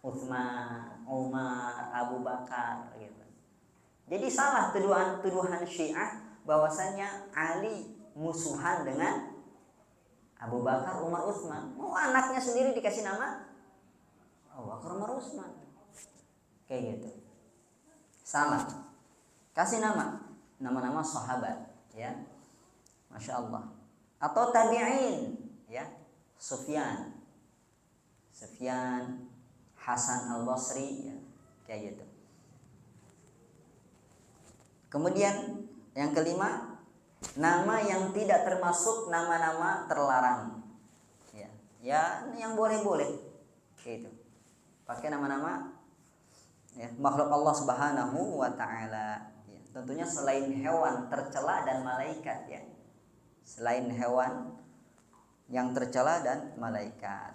Utsman, Umar, Abu Bakar, gitu. Jadi salah tuduhan Syiah bahwasanya Ali musuhan dengan Abu Bakar, Umar, Utsman. Mau anaknya sendiri dikasih nama Abu Bakar, Umar, Utsman, kayak gitu. Salah. Kasih nama-nama sahabat, ya. Masya Allah. Atau tabi'in, ya, Sufyan, Hasan al-Basri, ya, kayak gitu. Kemudian yang kelima, nama yang tidak termasuk nama-nama terlarang, ya, yang boleh-boleh, gitu. Pakai nama-nama, ya, makhluk Allah Subhanahu wa taala, ya. Tentunya selain hewan tercela dan malaikat, ya. Selain hewan yang tercela dan malaikat.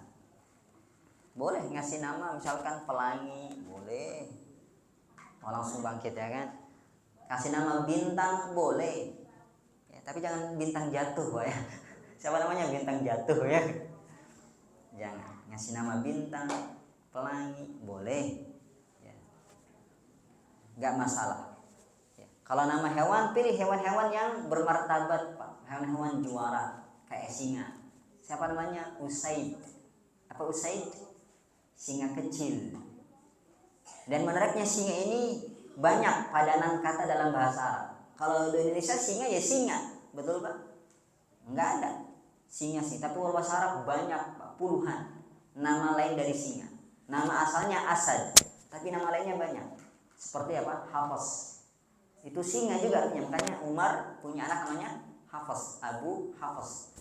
Boleh ngasih nama misalkan pelangi, boleh. Mau langsung bangkit, ya kan? Kasih nama bintang boleh. Ya, tapi jangan bintang jatuh, ya. Siapa namanya bintang jatuh, ya? Jangan. Ngasih nama bintang, pelangi boleh. Ya. Gak masalah. Ya. Kalau nama hewan, pilih hewan-hewan yang bermartabat, Pak. Hewan-hewan juara kayak singa. Siapa namanya? Usaid. Apa Usaid? Singa kecil. Dan menariknya singa ini banyak padanan kata dalam bahasa Arab. Kalau di Indonesia singa ya singa, betul Pak? Enggak ada. Singa sih, tapi kalau bahasa Arab banyak puluhan nama lain dari singa. Nama asalnya Asad, tapi nama lainnya banyak. Seperti apa? Hafs. Itu singa juga artinya. Makanya Umar punya anak namanya Hafs, Abu Hafs.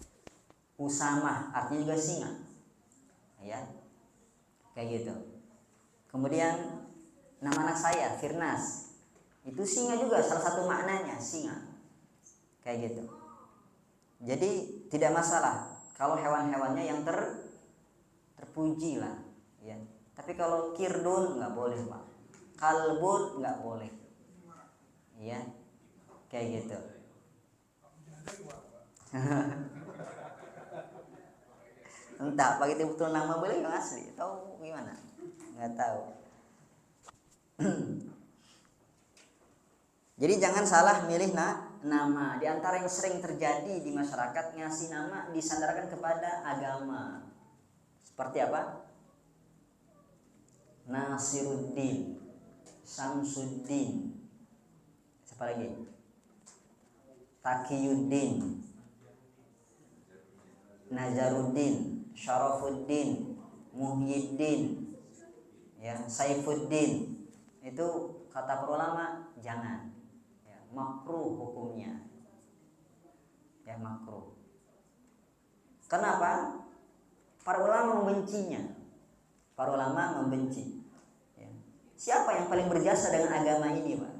Usamah artinya juga singa. Ya. Kayak gitu. Kemudian nama anak saya Firnas. Itu singa juga, salah satu maknanya singa. Kayak gitu. Jadi tidak masalah kalau hewan-hewannya yang terpuji lah, ya. Tapi kalau kirdun nggak boleh Pak, kalbun nggak boleh, ya, kayak gitu. Entah apa gitu betul nama boleh yang asli, tahu gimana? Nggak tahu. Jadi jangan salah milih nama. Di antara yang sering terjadi di masyarakat, ngasih nama disandarkan kepada agama. Seperti apa? Nasiruddin, Samsuddin, siapa lagi? Taqiyuddin, Nazaruddin, Syarafuddin, Muhyiddin, ya, Saifuddin. Itu kata para ulama jangan. Makruh hukumnya, ya, makruh. Kenapa? Para ulama membencinya. Para ulama membenci. Ya. Siapa yang paling berjasa dengan agama ini, Pak?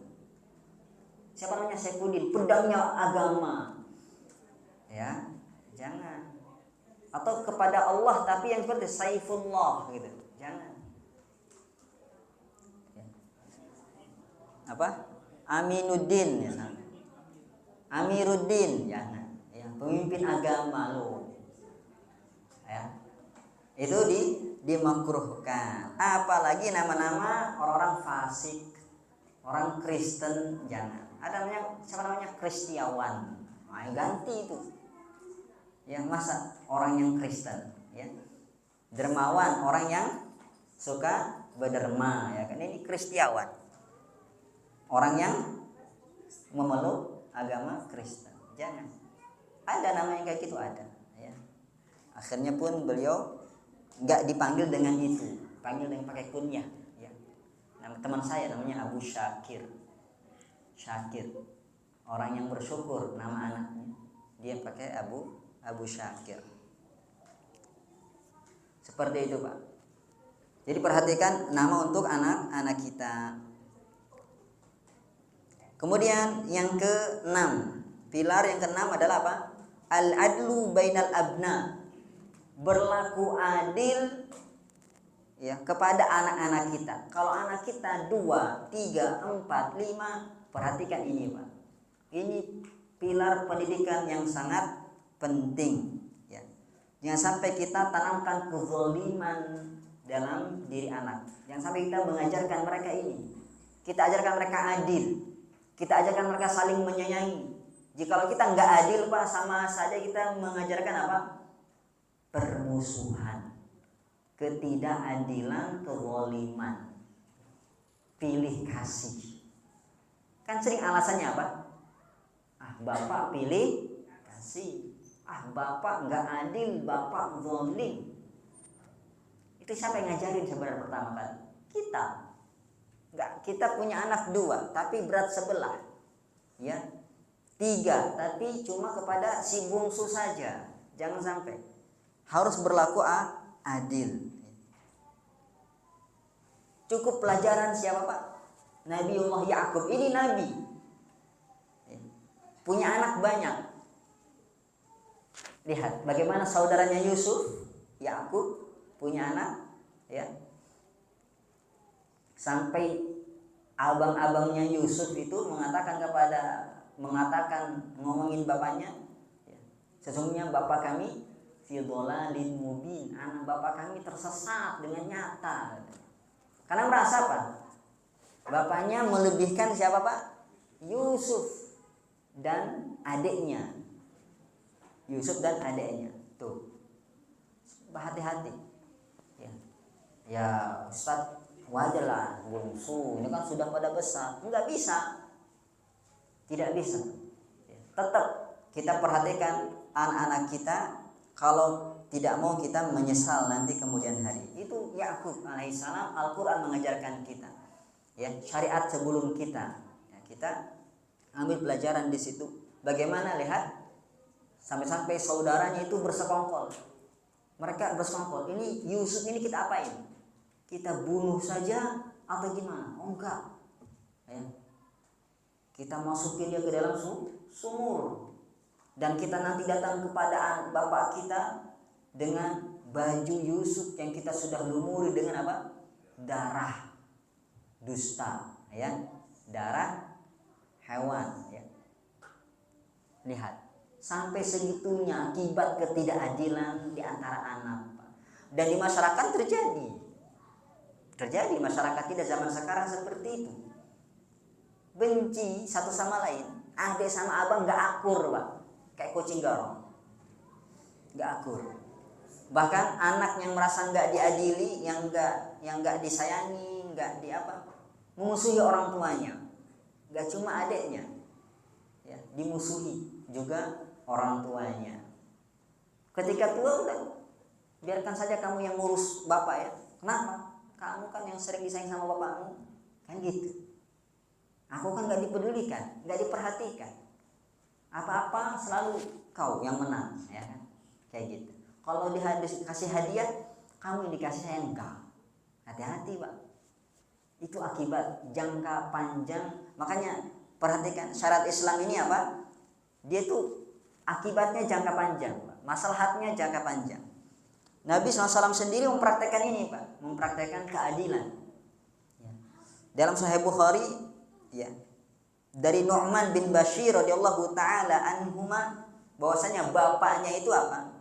Siapa namanya? Saifuddin, pedangnya agama. Ya, jangan. Atau kepada Allah tapi yang seperti Saifullah gitu, jangan. Ya. Apa? Aminuddin ya, Amiruddin jangan, ya, pemimpin agama lo, ya, itu dimakruhkan. Apalagi nama-nama orang-orang fasik, orang Kristen jangan. Ada namanya siapa namanya Kristiawan, nah, ganti itu, ya, masa orang yang Kristen, ya, dermawan orang yang suka berderma, ya kan, ini Kristiawan. Orang yang memeluk agama Kristen, jangan. Ada nama yang kayak gitu ada, ya. Akhirnya pun beliau nggak dipanggil dengan itu, panggil dengan pakai kunyah, ya. Nama teman saya namanya Abu Syakir, orang yang bersyukur nama anaknya, dia pakai Abu Syakir. Seperti itu Pak. Jadi perhatikan nama untuk anak-anak kita. Kemudian yang ke-6, pilar yang ke-6 adalah apa? Al-adlu bainal abna. Berlaku adil, ya, kepada anak-anak kita. Kalau anak kita 2, 3, 4, 5, perhatikan ini Pak. Ini pilar pendidikan yang sangat penting, ya. Jangan sampai kita tanamkan kezaliman dalam diri anak. Jangan sampai kita mengajarkan mereka ini. Kita ajarkan mereka adil. Kita ajarkan mereka saling menyayangi. Jikalau kita nggak adil Pak, sama saja kita mengajarkan apa? Permusuhan, ketidakadilan, kezaliman, pilih kasih. Kan sering alasannya apa? Ah, Bapak pilih kasih. Ah, Bapak nggak adil, Bapak zalim. Itu siapa yang ngajarin sebenarnya pertama kali? Kita. Enggak, kita punya anak 2 tapi berat sebelah, ya, 3 tapi cuma kepada si bungsu saja. Jangan sampai, harus berlaku adil. Cukup pelajaran siapa Pak? Nabiullah Yakub, ini nabi, punya anak banyak. Lihat bagaimana saudaranya Yusuf, Yakub punya anak, ya. Sampai abang-abangnya Yusuf itu ngomongin bapaknya, ya, sesungguhnya bapak kami fi dhalalin mubin, anak bapak kami tersesat dengan nyata. Karena merasa apa? Bapaknya melebihkan siapa Pak? Yusuf dan adiknya. Tuh, hati-hati, ya. Ya Ustaz, wajar lah bungsu, ini kan sudah pada besar. Enggak bisa, tidak bisa, ya. Tetap kita perhatikan anak-anak kita kalau tidak mau kita menyesal nanti kemudian hari. Itu Yakub alaihissalam, Al-Quran mengajarkan kita, ya, syariat sebelum kita, ya, kita ambil pelajaran di situ. Bagaimana, lihat, sampai-sampai saudaranya itu bersekongkol. Mereka bersekongkol, ini Yusuf ini kita apain? Kita bunuh saja atau gimana? Oh enggak, ya. Kita masukin dia ke dalam sumur, dan kita nanti datang kepada bapak kita dengan baju Yusuf yang kita sudah lumuri dengan apa? Darah dusta, ya, darah hewan, ya. Lihat, sampai segitunya akibat ketidakadilan di antara anak. Dan di masyarakat terjadi masyarakat kita zaman sekarang seperti itu. Benci satu sama lain, adik sama abang nggak akur, Pak, kayak kucing garong, nggak akur. Bahkan anak yang merasa nggak diadili, yang nggak disayangi, nggak di apa, memusuhi orang tuanya. Nggak cuma adiknya, ya, dimusuhi juga orang tuanya. Ketika tua udah, biarkan saja kamu yang ngurus bapak, ya. Kenapa? Kamu kan yang sering disayang sama bapakmu, kan gitu. Aku kan nggak dipedulikan, nggak diperhatikan. Apa-apa selalu kau yang menang, ya kan? Kayak gitu. Kalau dikasih hadiah, kamu yang dikasih, saya enggak. Hati-hati, Pak. Itu akibat jangka panjang. Makanya perhatikan syariat Islam ini apa? Dia tuh akibatnya jangka panjang, Pak. Maslahatnya jangka panjang. Nabi SAW sendiri mempraktekkan ini, Pak, mempraktekkan keadilan. Ya. Dalam Sahih Bukhari, ya, dari Nu'man bin Bashir radhiyallahu taala anhuma, bahwasanya bapaknya itu apa?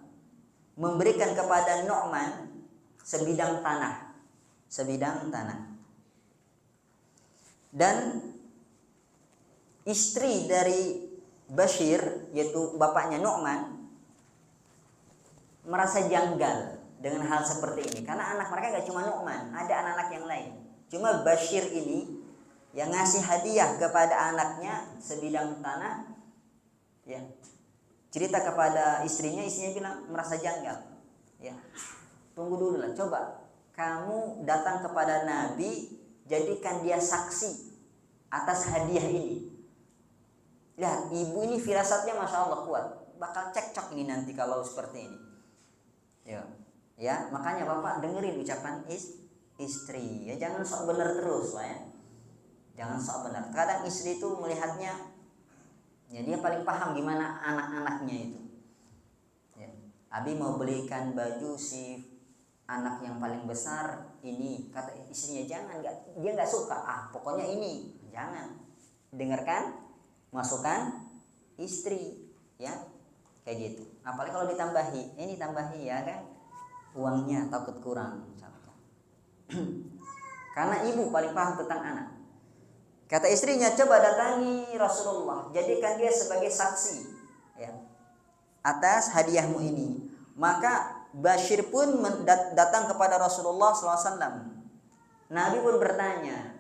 Memberikan kepada Nu'man sebidang tanah. Dan istri dari Bashir, yaitu bapaknya Nu'man, merasa janggal dengan hal seperti ini, karena anak mereka gak cuma Nu'man, ada anak-anak yang lain. Cuma Bashir ini yang ngasih hadiah kepada anaknya sebidang tanah, ya, cerita kepada istrinya bilang merasa janggal, ya. Tunggu dulu lah, coba kamu datang kepada Nabi, jadikan dia saksi atas hadiah ini. Lihat, ibu ini firasatnya masya Allah kuat, bakal cekcok ini nanti kalau seperti ini. Ya, makanya bapak dengerin ucapan istri, ya, jangan sok benar terus lah, ya. Jangan sok benar. Kadang istri itu melihatnya, ya, dia paling paham gimana anak-anaknya itu. Ya. Abi mau belikan baju si anak yang paling besar ini, kata istrinya jangan, dia nggak suka. Pokoknya ini jangan. Dengarkan masukan istri, ya, kayak gitu. Apalagi kalau ditambahi, ini tambahi, ya kan, uangnya takut kurang, karena ibu paling paham tentang anak. Kata istrinya, coba datangi Rasulullah, jadikan dia sebagai saksi, ya, atas hadiahmu ini. Maka Bashir pun datang kepada Rasulullah SAW. Nabi pun bertanya,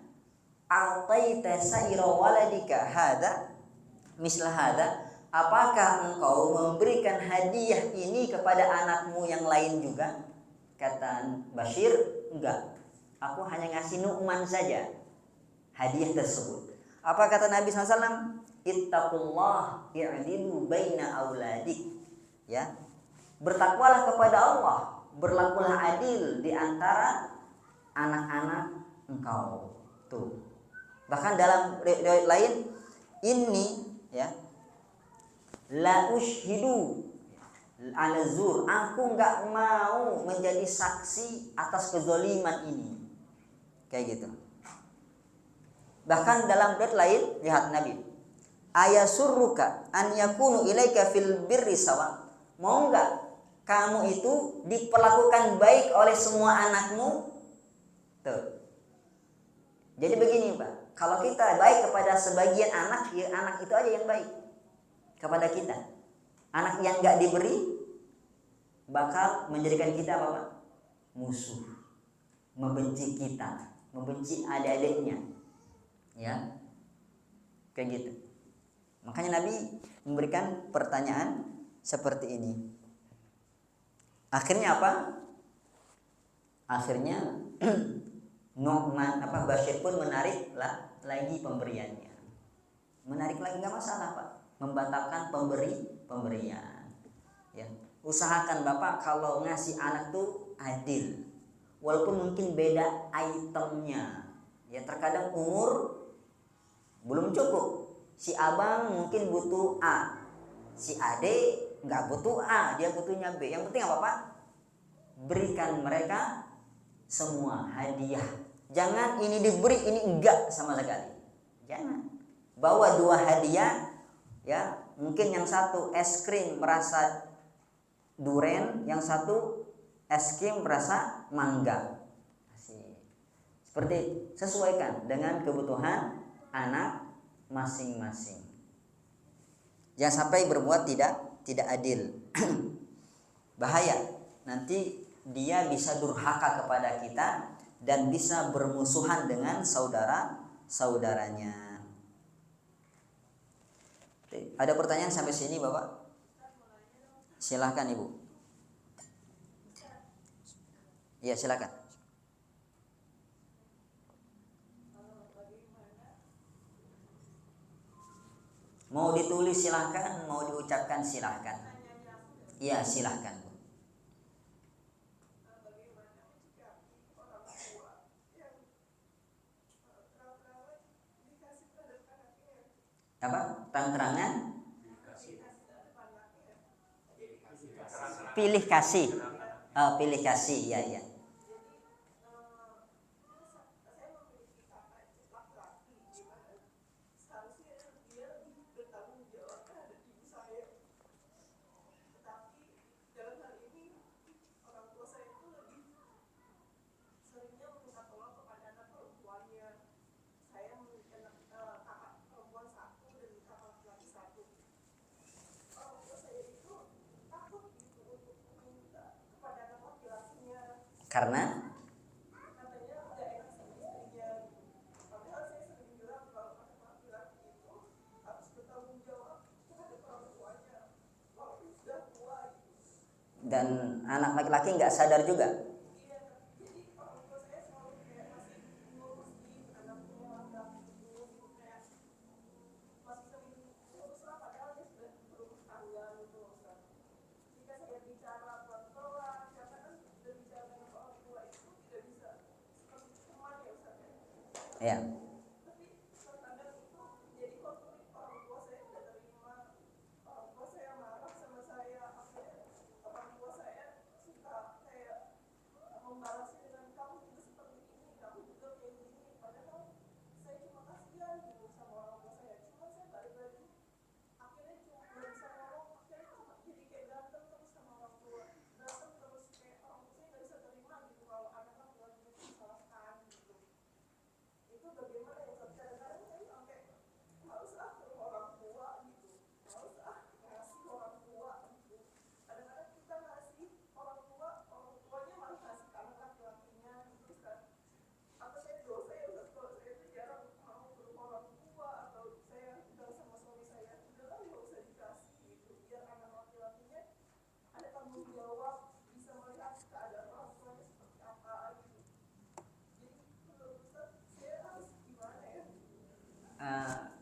"A'taita saira waladika hada misla hada?" Apakah engkau memberikan hadiah ini kepada anakmu yang lain juga? Kata Bashir, enggak. Aku hanya ngasih Nu'man saja hadiah tersebut. Apa kata Nabi SAW? Ittaqullah i'dilu baina auladik. Ya, bertakwalah kepada Allah, berlakulah adil di antara anak-anak engkau. Tuh. Bahkan dalam riwayat lain, ini, ya, la ushhidu ala zur, aku enggak mau menjadi saksi atas kezaliman ini. Kayak gitu. Bahkan dalam riwayat lain, lihat Nabi, ayasurruka an yakunu ilaika fil birri sawa. Mau enggak kamu itu diperlakukan baik oleh semua anakmu? Tuh. Jadi begini, Pak, kalau kita baik kepada sebagian anak, ya anak itu aja yang baik kepada kita. Anak yang enggak diberi bakal menjadikan kita apa, Pak? Musuh, membenci kita, membenci adik-adiknya, ya, kayak gitu. Makanya Nabi memberikan pertanyaan seperti ini. Akhirnya apa? Akhirnya Nu'man Bashir pun menarik lagi pemberiannya. Menarik lagi nggak masalah Pak. Membatalkan pemberian. Ya, usahakan Bapak kalau ngasih anak tuh adil. Walaupun mungkin beda itemnya. Ya terkadang umur belum cukup. Si abang mungkin butuh A, si ade nggak butuh A, dia butuhnya B. Yang penting apa Pak? Berikan mereka semua hadiah. Jangan ini diberi, ini enggak sama sekali. Jangan. Bawa dua hadiah, ya. Mungkin yang satu es krim merasa duren, yang satu es krim merasa mangga. Seperti sesuaikan dengan kebutuhan anak masing-masing. Jangan sampai berbuat tidak adil. Bahaya. Nanti dia bisa durhaka kepada kita dan bisa bermusuhan dengan saudara-saudaranya. Ada pertanyaan sampai sini Bapak? Silahkan Ibu. Ya silakan. Mau ditulis silahkan, mau diucapkan silahkan. Iya silahkan. Apa? Terang-terangan? Pilih kasih. Oh, pilih kasih, ya. Karena dan anak laki-laki nggak sadar juga. Ya.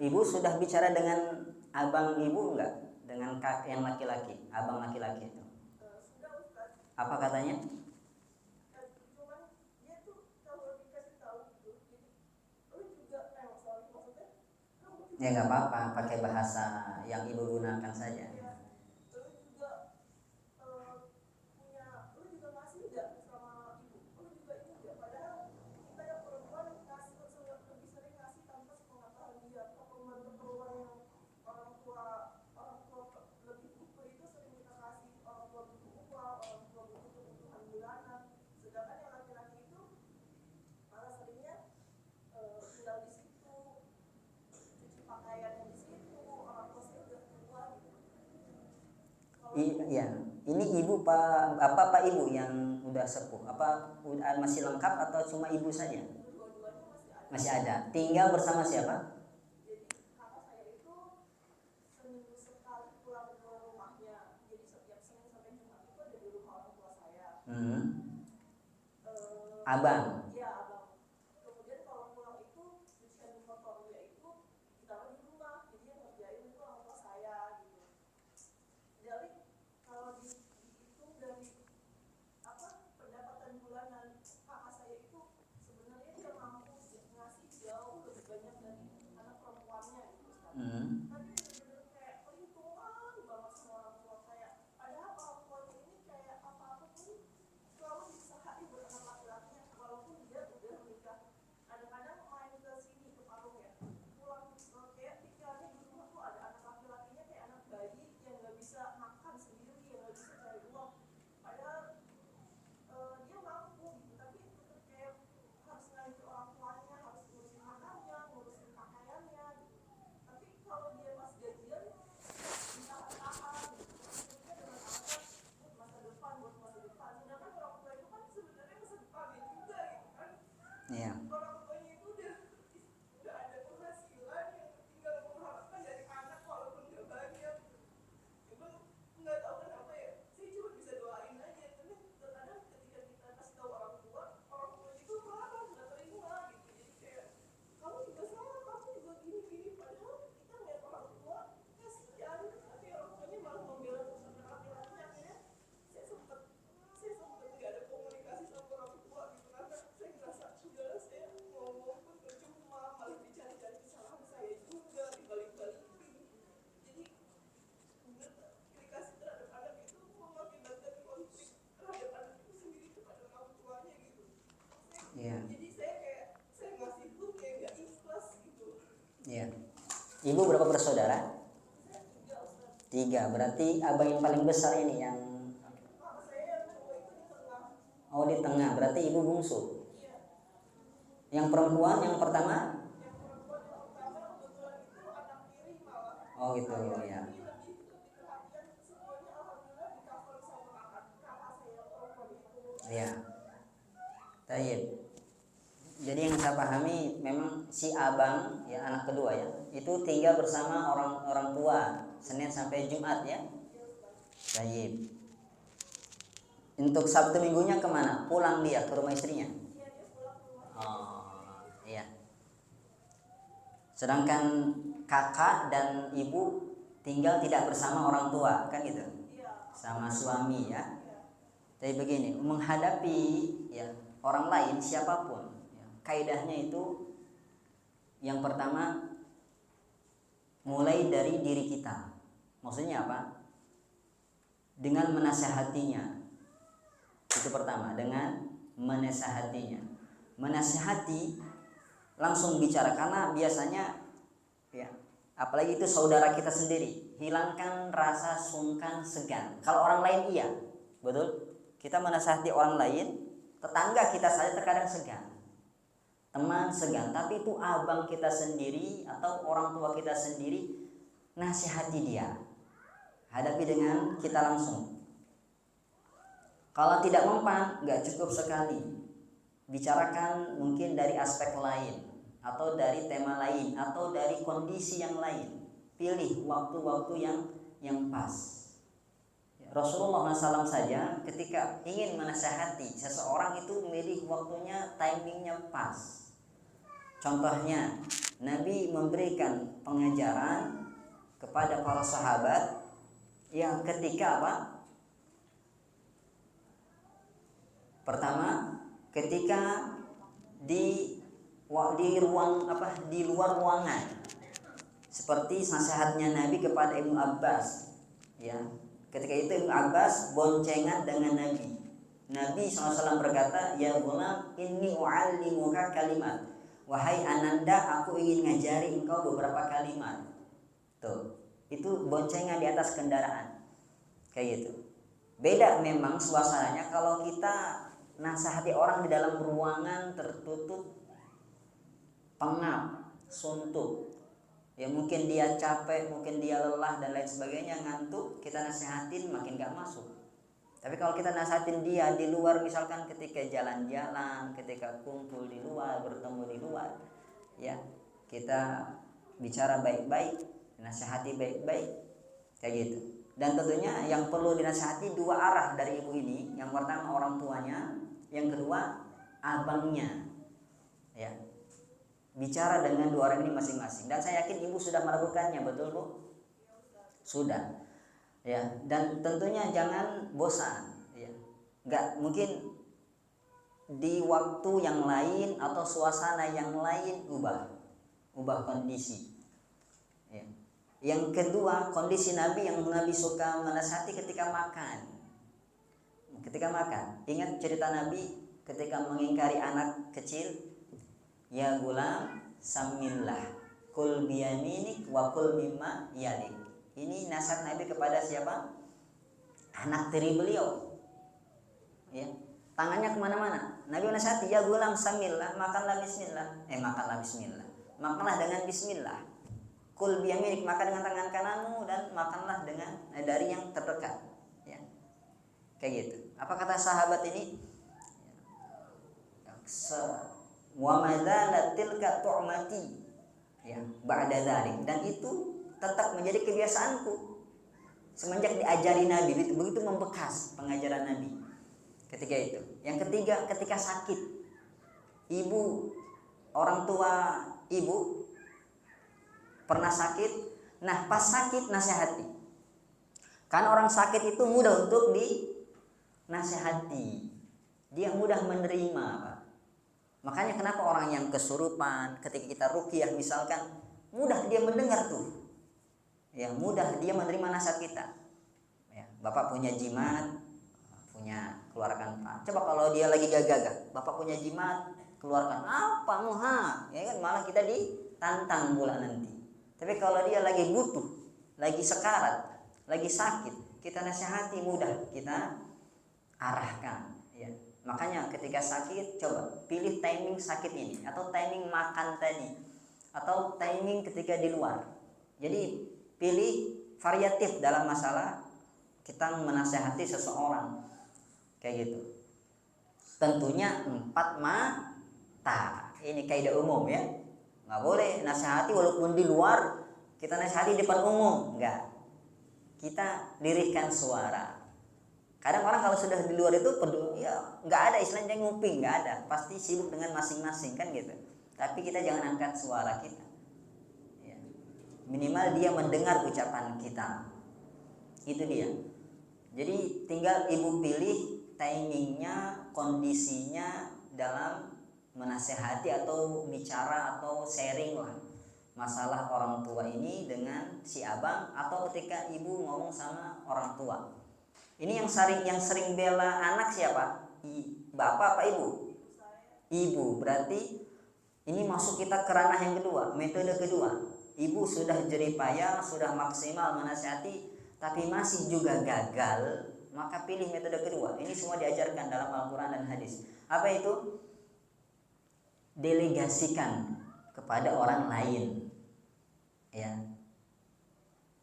Ibu sudah bicara dengan abang ibu enggak? Dengan kakek yang laki-laki, abang laki-laki itu. Apa katanya? Ya nggak apa-apa, pakai bahasa yang ibu gunakan saja. Iya, ini ibu pak ibu yang udah sepuh, apa masih lengkap atau cuma ibu saja? Masih ada. Tinggal bersama siapa? Abang. Kemudian kalau pulang itu cucian motornya itu ditaruh di rumah, jadi yang ngerjain itu orang tua saya gitu. Jadi kalau dihitung dari pendapatan bulanan kakak saya itu sebenarnya dia mampu ngasih jauh lebih banyak dari anak perempuannya gitu kan. Tapi benar-benar kayak perhitungan banget sama orang tua kayak, padahal orang tuanya ini kayak apa-apa pun selalu diusahain buat anak laki-lakinya walaupun dia udah menikah. Kadang-kadang main ke sini ke Parung ya, pulang kayak pikirannya di rumah tuh ada anak laki-lakinya kayak anak bayi yang nggak bisa makan sendiri, yang nggak bisa cari uang. Padahal dia mampu gitu, tapi tetap kayak harus ngalahin ke orang tuanya, harus ngurusin makannya, ngurusin pakaiannya gitu. Tapi kalau dia pas gajian ditahan-tahan gitu, maksudnya dengan alasan buat masa depan, buat masa depan. Sedangkan orang tua itu kan sebenarnya masa depannya juga gitu kan. Iya. Orang tuanya itu udah ada penghasilan yang tinggal mengharapkan dari anak walaupun nggak banyak. Cuman nggak tahu kenapa ya, saya cuma bisa doain aja. Tapi terkadang ketika kita kasih tahu orang tua itu marah, nggak terima gitu. Jadi kayak, kamu juga salah, kamu juga gini-gini. Padahal kita ngeliat orang tua kasihan, tapi orang tuanya malah membela terus anak laki-lakinya. Akhirnya saya sempet nggak ada komunikasi sama orang tua gitu, karena saya ngerasa udahlah, saya ngomong pun percuma, malah dicari-cari kesalahan saya juga, dibalik-balikin. Jadi bener, dedikasi terhadap anak itu mengakibatkan konflik terhadap anak itu sendiri kepada orang tuanya gitu. Iya. Jadi saya kayak, saya ngasih pun kayak nggak ikhlas gitu. Iya. Ibu berapa bersaudara? Saya 3 Ustaz. 3. Berarti abang yang paling besar ini yang Kakak saya yang cowok itu di tengah. oh di tengah. Berarti ibu bungsu. Iya. Yang perempuan yang pertama? Yang perempuan yang pertama kebetulan itu anak tiri malah. Oh gitu Saya ya. ini lebih perhatian, semuanya alhamdulillah di cover sama kakak saya yang perempuan itu. Iya. Taib. Jadi yang saya pahami memang si abang ya anak kedua ya itu tinggal bersama orang tua Senin sampai Jumat ya. Taib. Untuk Sabtu Minggunya kemana? Pulang dia ke rumah istrinya. Iya, dia pulang ke rumah. Oh iya. Sedangkan kakak dan ibu tinggal tidak bersama orang tua kan gitu. Iya. Sama suami ya. Iya. Tapi begini, menghadapi ya orang lain siapapun, ya, kaidahnya itu yang pertama mulai dari diri kita. Maksudnya apa? Dengan menasihatinya. Itu pertama, dengan menasihatinya. Menasihati langsung bicara karena biasanya ya, apalagi itu saudara kita sendiri, hilangkan rasa sungkan segan. Kalau orang lain iya, betul? Kita menasihati orang lain, tetangga kita saja terkadang segan, teman segan, tapi itu abang kita sendiri atau orang tua kita sendiri, nasihati dia, hadapi dengan kita langsung. Kalau tidak mempan, nggak cukup sekali, bicarakan mungkin dari aspek lain, atau dari tema lain, atau dari kondisi yang lain. Pilih waktu-waktu yang pas. Rasulullah SAW saja ketika ingin menasihati seseorang itu memilih waktunya, timingnya pas. Contohnya, Nabi memberikan pengajaran kepada para sahabat yang ketika apa? Pertama, ketika di ruang apa? Di luar ruangan. Seperti nasihatnya Nabi kepada Ibnu Abbas, ya. Ketika itu Ibnu Abbas boncengan dengan Nabi. Nabi SAW berkata, ya ghulam, inni u'allimuka kalimat. Wahai ananda, aku ingin ngajari engkau beberapa kalimat. Tuh, itu boncengan di atas kendaraan. Kayak gitu. Beda memang suasananya kalau kita nasihati orang di dalam ruangan tertutup, pengap, suntuk. Ya mungkin dia capek, mungkin dia lelah dan lain sebagainya, ngantuk, kita nasihatin makin gak masuk. Tapi kalau kita nasihatin dia di luar, misalkan ketika jalan-jalan, ketika kumpul di luar, bertemu di luar, ya kita bicara baik-baik, nasihati baik-baik, kayak gitu. Dan tentunya yang perlu dinasihati dua arah dari ibu ini. Yang pertama orang tuanya, yang kedua abangnya. Ya. Bicara dengan dua orang ini masing-masing. Dan saya yakin ibu sudah melakukannya, betul Bu? Sudah. Ya, dan tentunya jangan bosan, ya. Enggak mungkin di waktu yang lain atau suasana yang lain ubah kondisi. Ya. Yang kedua, kondisi Nabi yang Nabi suka menasihati ketika makan. Ketika makan, ingat cerita Nabi ketika mengingkari anak kecil, ya gulam samillah, kul biyaminik wa kul mimma yalik. Ini nasihat Nabi kepada siapa? Anak tiri beliau. Ya, tangannya kemana-mana. Nabi menasihati, ya gulam samillah, makanlah bismillah. Makanlah dengan bismillah. Kul biyaminik, makan dengan tangan kananmu dan makanlah dengan dari yang terdekat. Ya. Kayak gitu. Apa kata sahabat ini? Wa madzalat tilka tu'mati. Ya, ba'da dzalik, dan itu tetap menjadi kebiasaanku semenjak diajari Nabi. Begitu membekas pengajaran Nabi ketika itu. Yang ketiga, ketika sakit. Ibu, orang tua ibu pernah sakit. Nah, pas sakit nasihati. Karena orang sakit itu mudah untuk dinasihati. Dia mudah menerima, Pak. Makanya kenapa orang yang kesurupan ketika kita ruqyah misalkan, mudah dia mendengar tuh. Ya, mudah dia menerima nasihat kita. Ya, Bapak punya jimat, punya keluarkan. Coba kalau dia lagi gagah, Bapak punya jimat, keluarkan. Apa muha? Ya kan malah kita ditantang pula nanti. Tapi kalau dia lagi butuh, lagi sekarat, lagi sakit, kita nasihati mudah kita arahkan. Ya. Makanya ketika sakit, coba pilih timing sakit ini, atau timing makan tadi, atau timing ketika di luar. Jadi pilih variatif dalam masalah kita menasihati seseorang, kayak gitu. Tentunya 4 mata. Ini kaidah umum ya. Nggak boleh nasihati walaupun di luar, kita nasihati di depan umum, enggak. Kita lirihkan suara. Kadang orang kalau sudah di luar itu ya nggak ada istilahnya nguping, nggak ada, pasti sibuk dengan masing-masing kan gitu. Tapi kita jangan angkat suara kita. Ya. Minimal dia mendengar ucapan kita. Itu dia. Jadi tinggal ibu pilih timingnya, kondisinya dalam menasehati atau bicara atau sharing lah masalah orang tua ini dengan si abang, atau ketika ibu ngomong sama orang tua. Ini yang sering bela anak siapa? Bapak apa ibu? Ibu. Berarti ini masuk kita ke ranah yang kedua, metode kedua. Ibu sudah jeripaya, sudah maksimal menasihati, tapi masih juga gagal, maka pilih metode kedua. Ini semua diajarkan dalam Al-Quran dan hadis. Apa itu? Delegasikan kepada orang lain. Ya.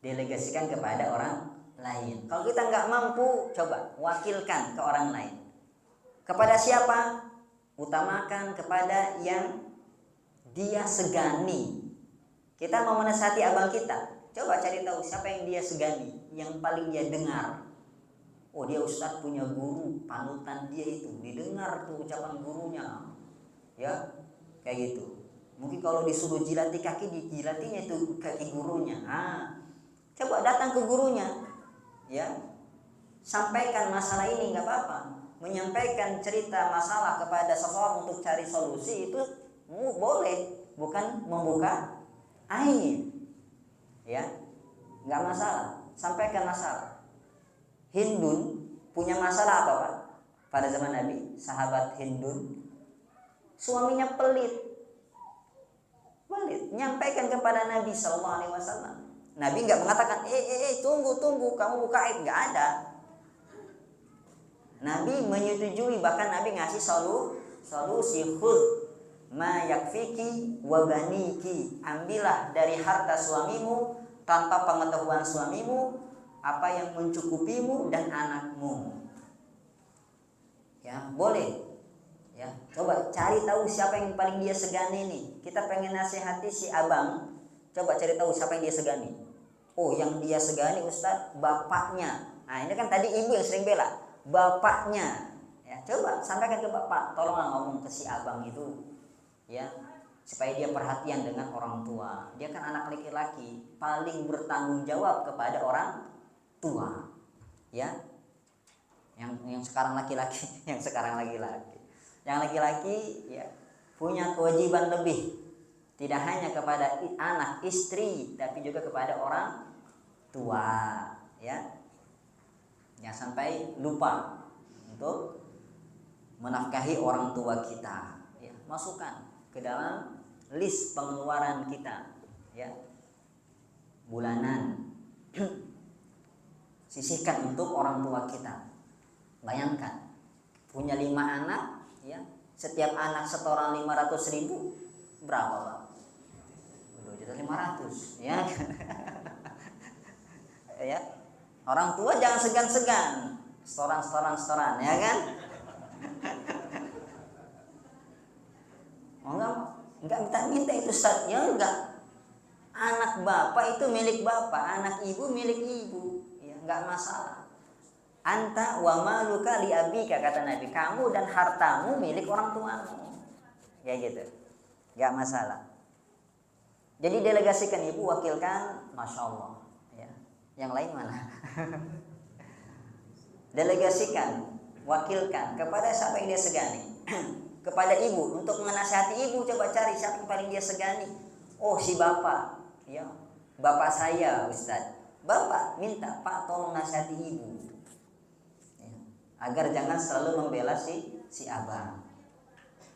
Delegasikan kepada orang lain. Kalau kita nggak mampu, coba wakilkan ke orang lain. Kepada siapa? Utamakan kepada yang dia segani. Kita mau menasihati abang kita, coba cari tahu siapa yang dia segani, yang paling dia dengar. Oh, dia ustadz punya guru, panutan dia itu, didengar tuh ucapan gurunya. Ya, kayak gitu. Mungkin kalau disuruh jilati kaki, dijilatinya itu kaki gurunya. Coba datang ke gurunya, ya, sampaikan masalah ini, nggak apa-apa. Menyampaikan cerita masalah kepada seseorang untuk cari solusi itu boleh, bukan membuka aib, ya, nggak masalah. Sampaikan masalah. Hindun punya masalah apa, Pak? Pada zaman Nabi, sahabat Hindun, suaminya pelit. Nyampaikan kepada Nabi SAW. Nabi nggak mengatakan, tunggu, kamu buka aib, nggak ada. Nabi menyetujui, bahkan Nabi ngasih solusi, khudh ma yakfiki wa baniki. Ambillah dari harta suamimu tanpa pengetahuan suamimu apa yang mencukupimu dan anakmu. Ya, boleh. Ya, coba cari tahu siapa yang paling dia segani nih. Kita pengen nasihati si abang, coba cari tahu siapa yang dia segani. Oh, yang dia segani Ustadz bapaknya. Nah, ini kan tadi ibu yang sering bela, bapaknya. Ya, coba sampaikan ke bapak, tolonglah ngomong ke si abang itu, ya, supaya dia perhatian dengan orang tua. Dia kan anak laki-laki, paling bertanggung jawab kepada orang tua, ya. Yang sekarang laki-laki, yang laki-laki, ya, punya kewajiban lebih, tidak hanya kepada anak, istri, tapi juga kepada orang tua, ya. Jangan sampai lupa untuk menafkahi orang tua kita, ya. Masukkan ke dalam list pengeluaran kita, ya, bulanan. Sisihkan untuk orang tua kita. Bayangkan punya 5 anak, ya, setiap anak setoran 500.000, berapa Pak? 2.500.000, ya. Ya, orang tua jangan segan-segan setoran, ya kan? Enggak minta itu Ustaz, ya enggak. Anak bapak itu milik bapak, anak ibu milik ibu, ya, enggak masalah. Anta wa maluka li abika, kata Nabi, kamu dan hartamu milik orang tuamu, ya gitu, enggak masalah. Jadi delegasikan ibu, wakilkan, masya Allah, ya. Yang lain mana? Delegasikan, wakilkan kepada siapa yang dia segani. Kepada ibu untuk menasihati ibu, coba cari siapa yang paling dia segani. Oh, si bapak, ya, bapak saya Ustaz. Bapak minta, Pak tolong nasihati ibu, ya, agar jangan selalu membela si abang,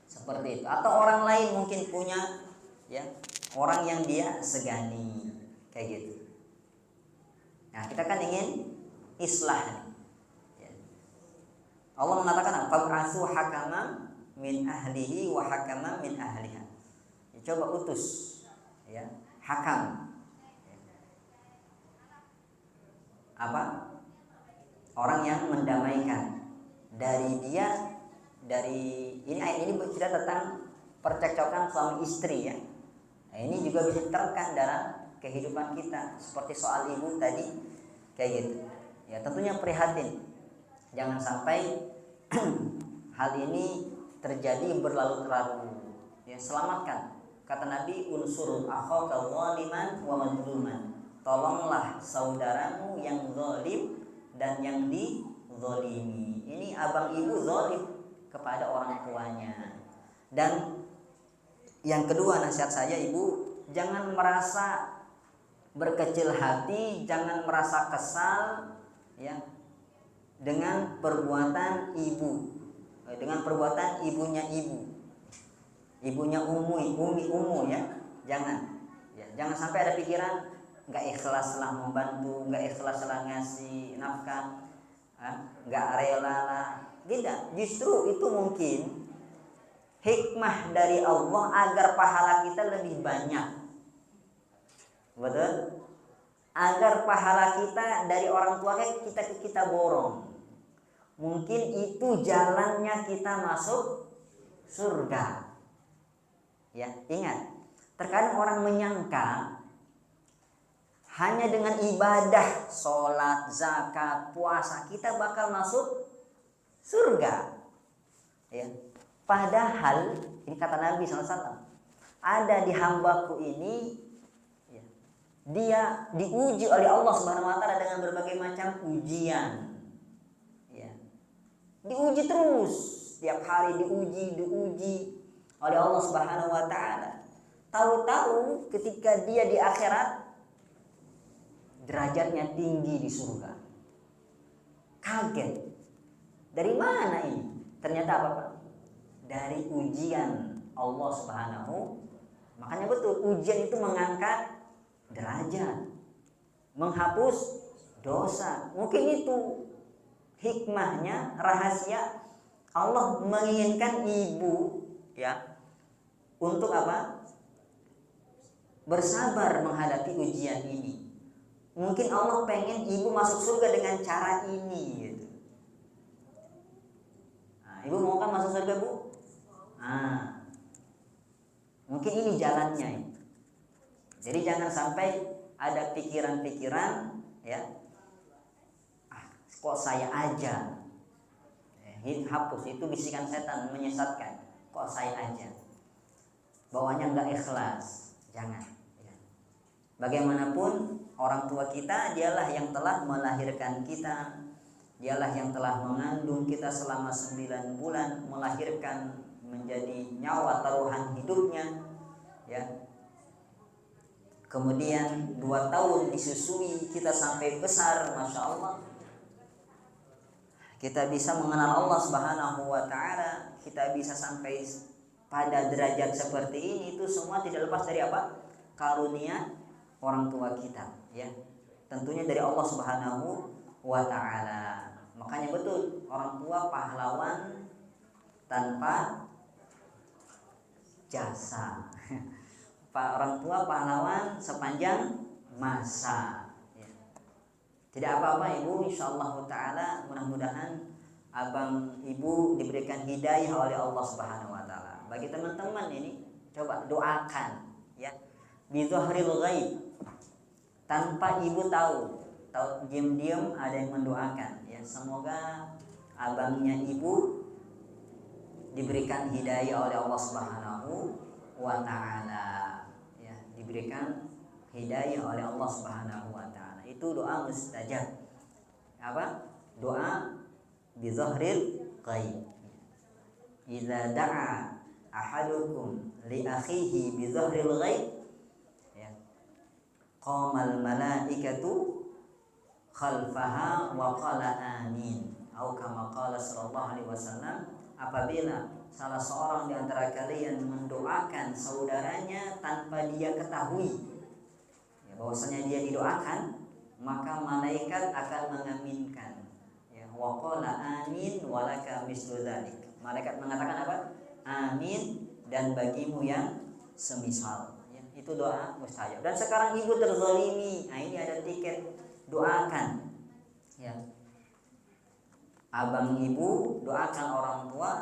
seperti itu. Atau orang lain mungkin punya, ya, orang yang dia segani, kayak gitu. Nah, kita kan ingin islah. Allah mengatakan fab'atsu hakaman min ahlihi wa hakaman min ahliha. Ya, coba utus, ya, hakam. Apa? Orang yang mendamaikan dari dia, dari ini ayat ini bercerita tentang percekcokan suami istri, ya. Nah, ini juga bisa diterapkan dalam kehidupan kita, seperti soal ibu tadi, kayak gitu. Ya, tentunya prihatin. Jangan sampai hal ini terjadi berlarut-larut. Ya, selamatkan. Kata Nabi, unsur akhaka zaliman wa mazluman. Tolonglah saudaramu yang zalim dan yang dizalimi. Ini abang ibu zalim kepada orang tuanya. Dan yang kedua, nasihat saya, ibu, jangan merasa berkecil hati, jangan merasa kesal, ya, dengan perbuatan ibu, dengan perbuatan ibunya ibunya Umi, ya. Jangan sampai ada pikiran nggak ikhlas lah membantu, nggak ikhlas lah ngasih nafkah, nggak rela lah. Tidak, justru itu mungkin hikmah dari Allah agar pahala kita lebih banyak, betul? Agar pahala kita dari orang tua kita borong. Mungkin itu jalannya kita masuk surga. Ya, ingat, terkadang orang menyangka hanya dengan ibadah, sholat, zakat, puasa kita bakal masuk surga. Ya. Padahal ini kata Nabi SAW, ada di hambaku ini, ya, dia diuji oleh Allah Subhanahu Wa Taala dengan berbagai macam ujian. Diuji terus, setiap hari diuji oleh Allah Subhanahu Wa Taala. Tahu-tahu ketika dia di akhirat derajatnya tinggi di surga. Kaget. Dari mana ini? Ternyata apa, Pak? Dari ujian Allah Subhanahu. Makanya betul, ujian itu mengangkat derajat, menghapus dosa. Mungkin itu hikmahnya, rahasia Allah menginginkan ibu, ya, untuk apa? Bersabar menghadapi ujian ini. Mungkin Allah pengen ibu masuk surga dengan cara ini, gitu. Nah, ibu mau kan masuk surga, Bu? Mungkin ini jalannya. Jadi jangan sampai ada pikiran-pikiran ya, kok saya aja, hapus, itu bisikan setan menyesatkan, kok saya aja, bawahnya nggak ikhlas, jangan ya. Bagaimanapun orang tua kita, dialah yang telah melahirkan kita, dialah yang telah mengandung kita selama 9 bulan, melahirkan menjadi nyawa taruhan hidupnya ya. Kemudian 2 tahun disusui kita sampai besar, Masya Allah. Kita bisa mengenal Allah Subhanahu wa Ta'ala, kita bisa sampai pada derajat seperti ini, itu semua tidak lepas dari apa? Karunia orang tua kita ya. Tentunya dari Allah Subhanahu wa Ta'ala. Makanya betul, orang tua pahlawan tanpa jasa. Orang tua pahlawan sepanjang masa. Tidak apa-apa ibu, insyaallah ta'ala, mudah-mudahan abang ibu diberikan hidayah oleh Allah Subhanahu wa Ta'ala. Bagi teman-teman ini, coba doakan ya, bizahiril ghaib, tanpa ibu tahu diam-diam ada yang mendoakan ya. Semoga abangnya ibu diberikan hidayah oleh Allah Subhanahu wa Ta'ala ya, diberikan hidayah oleh Allah Subhanahu wa Ta'ala. Itu doa mustajab. Apa? Doa bizahril ghaib. Idza da'a ahadukum li akhihi bizahril ghaib ya, qamal malaikatu khalfaha wa qala amin. Atau kama qala sallallahu alaihi wasallam, apabila salah seorang di antara kalian mendoakan saudaranya tanpa dia ketahui ya, bahwasanya dia didoakan, maka malaikat akan mengaminkan ya. Wa qala amin walaka mislu dzalik. Malaikat mengatakan apa? Amin, dan bagimu yang semisal ya. Itu doa mustajab. Dan sekarang ibu terzalimi, nah ini ada tiket, doakan ya. Abang ibu doakan orang tua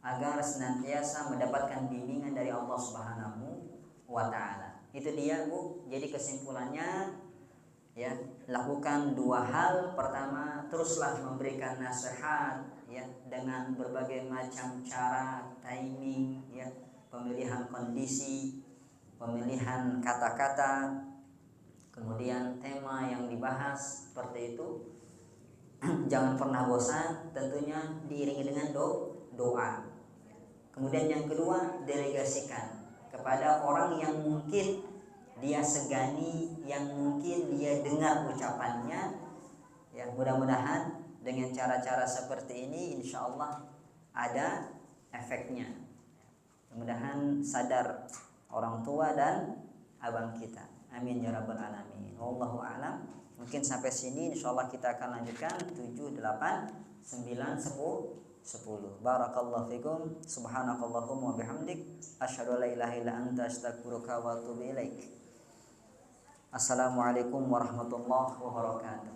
agar senantiasa mendapatkan bimbingan dari Allah Subhanahu wa Ta'ala. Itu dia Bu. Jadi kesimpulannya ya, lakukan 2 hal. Pertama, teruslah memberikan nasihat ya, dengan berbagai macam cara, timing ya, pemilihan kondisi, pemilihan kata-kata, kemudian tema yang dibahas seperti itu. Jangan pernah bosan, tentunya diiringi dengan doa. Kemudian yang kedua, delegasikan kepada orang yang mungkin dia segani, yang mungkin dia dengar ucapannya ya. Mudah-mudahan dengan cara-cara seperti ini insya Allah ada efeknya. Mudah-mudahan sadar orang tua dan abang kita. Amin ya rabbal alamin. Wallahu a'lam. Mungkin sampai sini, insyaallah kita akan lanjutkan 7, 8, 9, 10. Barakallahu fikum. Subhanakallahumma wa bihamdik, asyhadu an la ilaha illa anta, astaghfiruka wa atubu ilaik. Assalamualaikum warahmatullahi wabarakatuh.